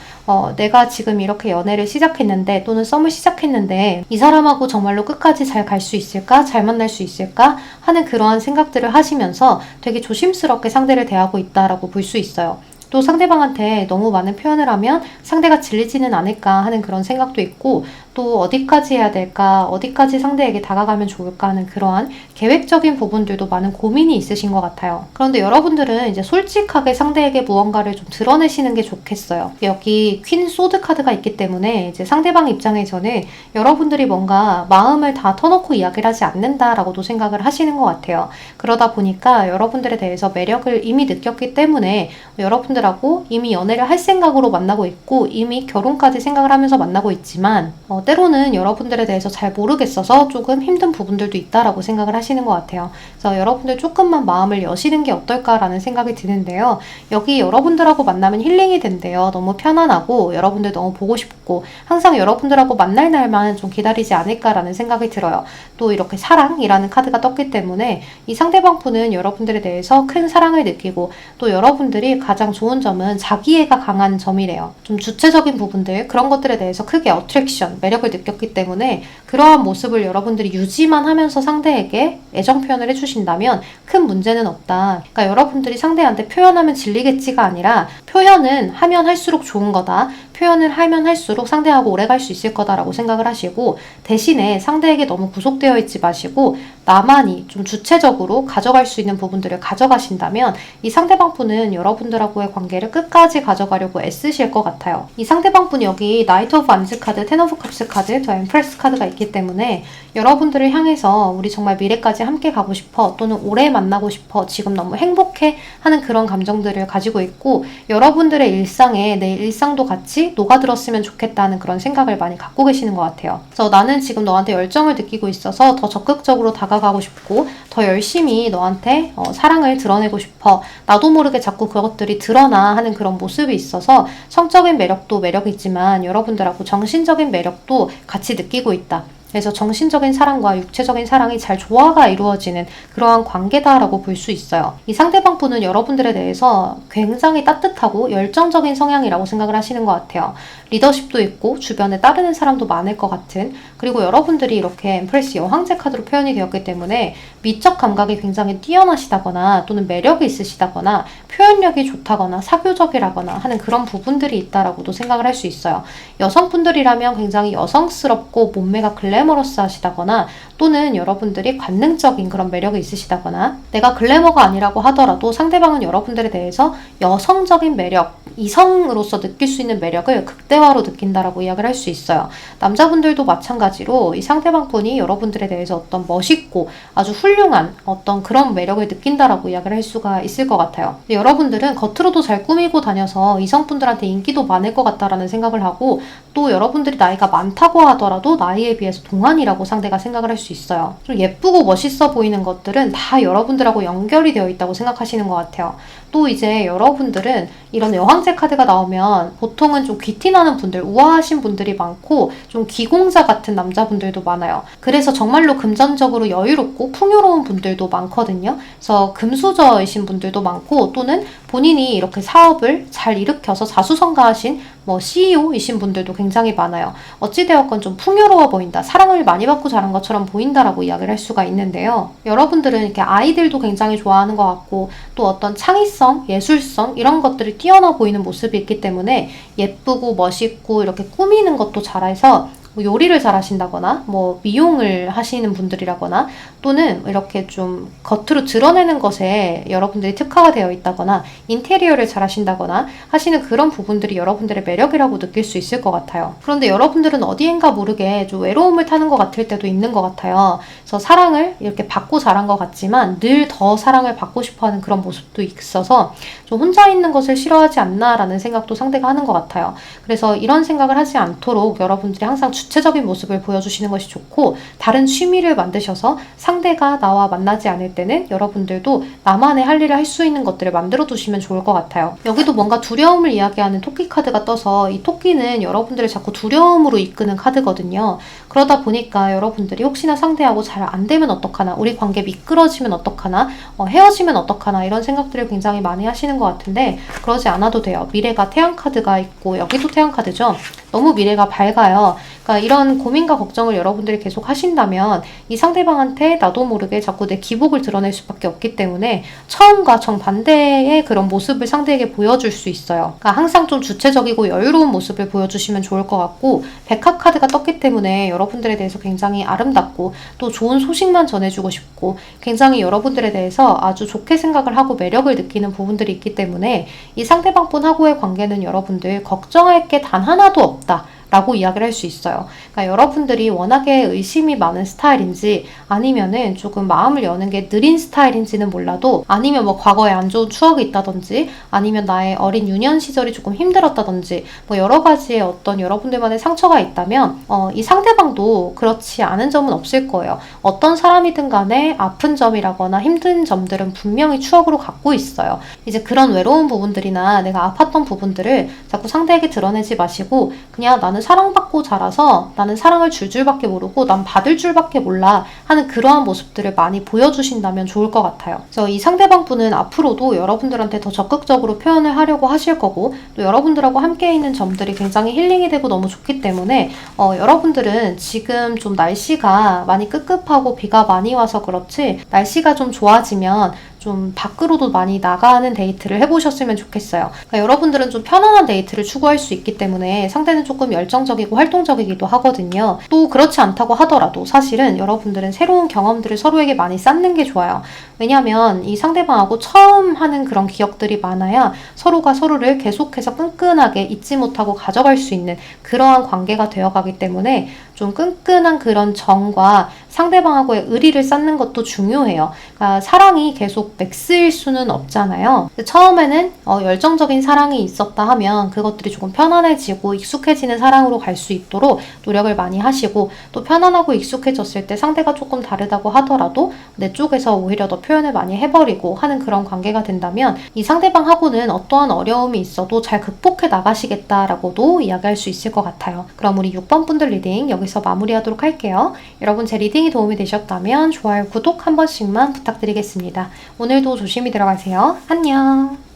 내가 지금 이렇게 연애를 시작했는데 또는 썸을 시작했는데 이 사람하고 정말로 끝까지 잘 갈 수 있을까? 잘 만날 수 있을까? 하는 그러한 생각들을 하시면서 되게 조심스럽게 상대를 대하고 있다라고 볼 수 있어요. 또 상대방한테 너무 많은 표현을 하면 상대가 질리지는 않을까 하는 그런 생각도 있고, 또 어디까지 해야 될까, 어디까지 상대에게 다가가면 좋을까 하는 그러한 계획적인 부분들도 많은 고민이 있으신 것 같아요. 그런데 여러분들은 이제 솔직하게 상대에게 무언가를 좀 드러내시는 게 좋겠어요. 여기 퀸 소드 카드가 있기 때문에 이제 상대방 입장에서는 여러분들이 뭔가 마음을 다 터놓고 이야기를 하지 않는다라고도 생각을 하시는 것 같아요. 그러다 보니까 여러분들에 대해서 매력을 이미 느꼈기 때문에 여러분들하고 이미 연애를 할 생각으로 만나고 있고 이미 결혼까지 생각을 하면서 만나고 있지만 때로는 여러분들에 대해서 잘 모르겠어서 조금 힘든 부분들도 있다라고 생각을 하시는 것 같아요. 그래서 여러분들 조금만 마음을 여시는 게 어떨까라는 생각이 드는데요. 여기 여러분들하고 만나면 힐링이 된대요. 너무 편안하고 여러분들 너무 보고 싶고 항상 여러분들하고 만날 날만 좀 기다리지 않을까라는 생각이 들어요. 또 이렇게 사랑이라는 카드가 떴기 때문에 이 상대방 분은 여러분들에 대해서 큰 사랑을 느끼고 또 여러분들이 가장 좋은 점은 자기애가 강한 점이래요. 좀 주체적인 부분들 그런 것들에 대해서 크게 어트랙션, 매력을 느꼈기 때문에 그러한 모습을 여러분들이 유지만 하면서 상대에게 애정 표현을 해주신다면 큰 문제는 없다. 그러니까 여러분들이 상대한테 표현하면 질리겠지가 아니라 표현은 하면 할수록 좋은 거다. 표현을 하면 할수록 상대하고 오래 갈 수 있을 거다라고 생각을 하시고 대신에 상대에게 너무 구속되어 있지 마시고 나만이 좀 주체적으로 가져갈 수 있는 부분들을 가져가신다면 이 상대방 분은 여러분들하고의 관계를 끝까지 가져가려고 애쓰실 것 같아요. 이 상대방 분이 여기 나이트 오브 완즈 카드, 텐 오브 컵스 카드, 더 엠프레스 카드가 있기 때문에 여러분들을 향해서 우리 정말 미래까지 함께 가고 싶어 또는 오래 만나고 싶어 지금 너무 행복해 하는 그런 감정들을 가지고 있고 여러분들의 일상에 내 일상도 같이 녹아들었으면 좋겠다는 그런 생각을 많이 갖고 계시는 것 같아요. 그래서 나는 지금 너한테 열정을 느끼고 있어서 더 적극적으로 다가가고 싶고 더 열심히 너한테 사랑을 드러내고 싶어. 나도 모르게 자꾸 그것들이 드러나 하는 그런 모습이 있어서 성적인 매력도 매력이지만 여러분들하고 정신적인 매력도 같이 느끼고 있다. 그래서 정신적인 사랑과 육체적인 사랑이 잘 조화가 이루어지는 그러한 관계다라고 볼 수 있어요. 이 상대방 분은 여러분들에 대해서 굉장히 따뜻하고 열정적인 성향이라고 생각을 하시는 것 같아요. 리더십도 있고 주변에 따르는 사람도 많을 것 같은, 그리고 여러분들이 이렇게 엠프레스 여왕제 카드로 표현이 되었기 때문에 미적 감각이 굉장히 뛰어나시다거나 또는 매력이 있으시다거나 표현력이 좋다거나 사교적이라거나 하는 그런 부분들이 있다라고도 생각을 할 수 있어요. 여성분들이라면 굉장히 여성스럽고 몸매가 글래머러스하시다거나 또는 여러분들이 관능적인 그런 매력이 있으시다거나 내가 글래머가 아니라고 하더라도 상대방은 여러분들에 대해서 여성적인 매력, 이성으로서 느낄 수 있는 매력을 극대화로 느낀다라고 이야기를 할 수 있어요. 남자분들도 마찬가지로 이 상대방 분이 여러분들에 대해서 어떤 멋있고 아주 훌륭한 어떤 그런 매력을 느낀다라고 이야기를 할 수가 있을 것 같아요. 여러분들은 겉으로도 잘 꾸미고 다녀서 이성분들한테 인기도 많을 것 같다라는 생각을 하고 또 여러분들이 나이가 많다고 하더라도 나이에 비해서 동안이라고 상대가 생각을 할 수 있어요. 좀 예쁘고 멋있어 보이는 것들은 다 여러분들하고 연결이 되어 있다고 생각하시는 것 같아요. 또 이제 여러분들은 이런 여왕제 카드가 나오면 보통은 좀 귀티나는 분들, 우아하신 분들이 많고 좀 기공자 같은 남자분들도 많아요. 그래서 정말로 금전적으로 여유롭고 풍요로운 분들도 많거든요. 그래서 금수저이신 분들도 많고 또는 본인이 이렇게 사업을 잘 일으켜서 자수성가하신 CEO이신 분들도 굉장히 많아요. 어찌되었건 좀 풍요로워 보인다, 사랑을 많이 받고 자란 것처럼 보인다라고 이야기를 할 수가 있는데요. 여러분들은 이렇게 아이들도 굉장히 좋아하는 것 같고 또 어떤 창의성, 예술성 이런 것들이 뛰어나 보이는 모습이 있기 때문에 예쁘고 멋있고 이렇게 꾸미는 것도 잘해서 요리를 잘 하신다거나 미용을 하시는 분들이라거나 또는 이렇게 좀 겉으로 드러내는 것에 여러분들이 특화가 되어 있다거나 인테리어를 잘 하신다거나 하시는 그런 부분들이 여러분들의 매력이라고 느낄 수 있을 것 같아요. 그런데 여러분들은 어디엔가 모르게 좀 외로움을 타는 것 같을 때도 있는 것 같아요. 그래서 사랑을 이렇게 받고 자란 것 같지만 늘 더 사랑을 받고 싶어하는 그런 모습도 있어서 좀 혼자 있는 것을 싫어하지 않나라는 생각도 상대가 하는 것 같아요. 그래서 이런 생각을 하지 않도록 여러분들이 항상 주체적인 모습을 보여주시는 것이 좋고, 다른 취미를 만드셔서 상대가 나와 만나지 않을 때는 여러분들도 나만의 할 일을 할 수 있는 것들을 만들어 두시면 좋을 것 같아요. 여기도 뭔가 두려움을 이야기하는 토끼 카드가 떠서 이 토끼는 여러분들을 자꾸 두려움으로 이끄는 카드거든요. 그러다 보니까 여러분들이 혹시나 상대하고 잘 안 되면 어떡하나, 우리 관계 미끄러지면 어떡하나, 헤어지면 어떡하나 이런 생각들을 굉장히 많이 하시는 것 같은데, 그러지 않아도 돼요. 미래가 태양 카드가 있고 여기도 태양 카드죠. 너무 미래가 밝아요. 그러니까 이런 고민과 걱정을 여러분들이 계속 하신다면 이 상대방한테 나도 모르게 자꾸 내 기복을 드러낼 수밖에 없기 때문에 처음과 정반대의 그런 모습을 상대에게 보여줄 수 있어요. 그러니까 항상 좀 주체적이고 여유로운 모습을 보여주시면 좋을 것 같고, 백합 카드가 떴기 때문에 여러분들에 대해서 굉장히 아름답고 또 좋은 소식만 전해주고 싶고, 굉장히 여러분들에 대해서 아주 좋게 생각을 하고 매력을 느끼는 부분들이 있기 때문에 이 상대방분하고의 관계는 여러분들 걱정할 게 단 하나도 없다 라고 이야기를 할 수 있어요. 그러니까 여러분들이 워낙에 의심이 많은 스타일인지, 아니면은 조금 마음을 여는 게 느린 스타일인지는 몰라도, 아니면 뭐 과거에 안 좋은 추억이 있다든지, 아니면 나의 어린 유년 시절이 조금 힘들었다든지, 뭐 여러 가지의 어떤 여러분들만의 상처가 있다면 이 상대방도 그렇지 않은 점은 없을 거예요. 어떤 사람이든 간에 아픈 점이라거나 힘든 점들은 분명히 추억으로 갖고 있어요. 이제 그런 외로운 부분들이나 내가 아팠던 부분들을 자꾸 상대에게 드러내지 마시고, 그냥 나는 사랑받고 자라서 나는 사랑을 줄 줄밖에 모르고 난 받을 줄밖에 몰라 하는 그러한 모습들을 많이 보여주신다면 좋을 것 같아요. 그래서 이 상대방 분은 앞으로도 여러분들한테 더 적극적으로 표현을 하려고 하실 거고, 또 여러분들하고 함께 있는 점들이 굉장히 힐링이 되고 너무 좋기 때문에 여러분들은 지금 좀 날씨가 많이 끄급하고 비가 많이 와서 그렇지, 날씨가 좀 좋아지면 좀 밖으로도 많이 나가는 데이트를 해보셨으면 좋겠어요. 그러니까 여러분들은 좀 편안한 데이트를 추구할 수 있기 때문에 상대는 조금 열정적이고 활동적이기도 하거든요. 또 그렇지 않다고 하더라도 사실은 여러분들은 새로운 경험들을 서로에게 많이 쌓는 게 좋아요. 왜냐하면 이 상대방하고 처음 하는 그런 기억들이 많아야 서로가 서로를 계속해서 끈끈하게 잊지 못하고 가져갈 수 있는 그러한 관계가 되어가기 때문에 좀 끈끈한 그런 정과 상대방하고의 의리를 쌓는 것도 중요해요. 그러니까 사랑이 계속 맥스일 수는 없잖아요. 처음에는 열정적인 사랑이 있었다 하면 그것들이 조금 편안해지고 익숙해지는 사랑으로 갈 수 있도록 노력을 많이 하시고, 또 편안하고 익숙해졌을 때 상대가 조금 다르다고 하더라도 내 쪽에서 오히려 더 표현을 많이 해버리고 하는 그런 관계가 된다면 이 상대방하고는 어떠한 어려움이 있어도 잘 극복해 나가시겠다라고도 이야기할 수 있을 것 같아요. 그럼 우리 6번 분들 리딩 여기서 마무리하도록 할게요. 여러분 제 리딩이 도움이 되셨다면 좋아요, 구독 한 번씩만 부탁드리겠습니다. 오늘도 조심히 들어가세요. 안녕.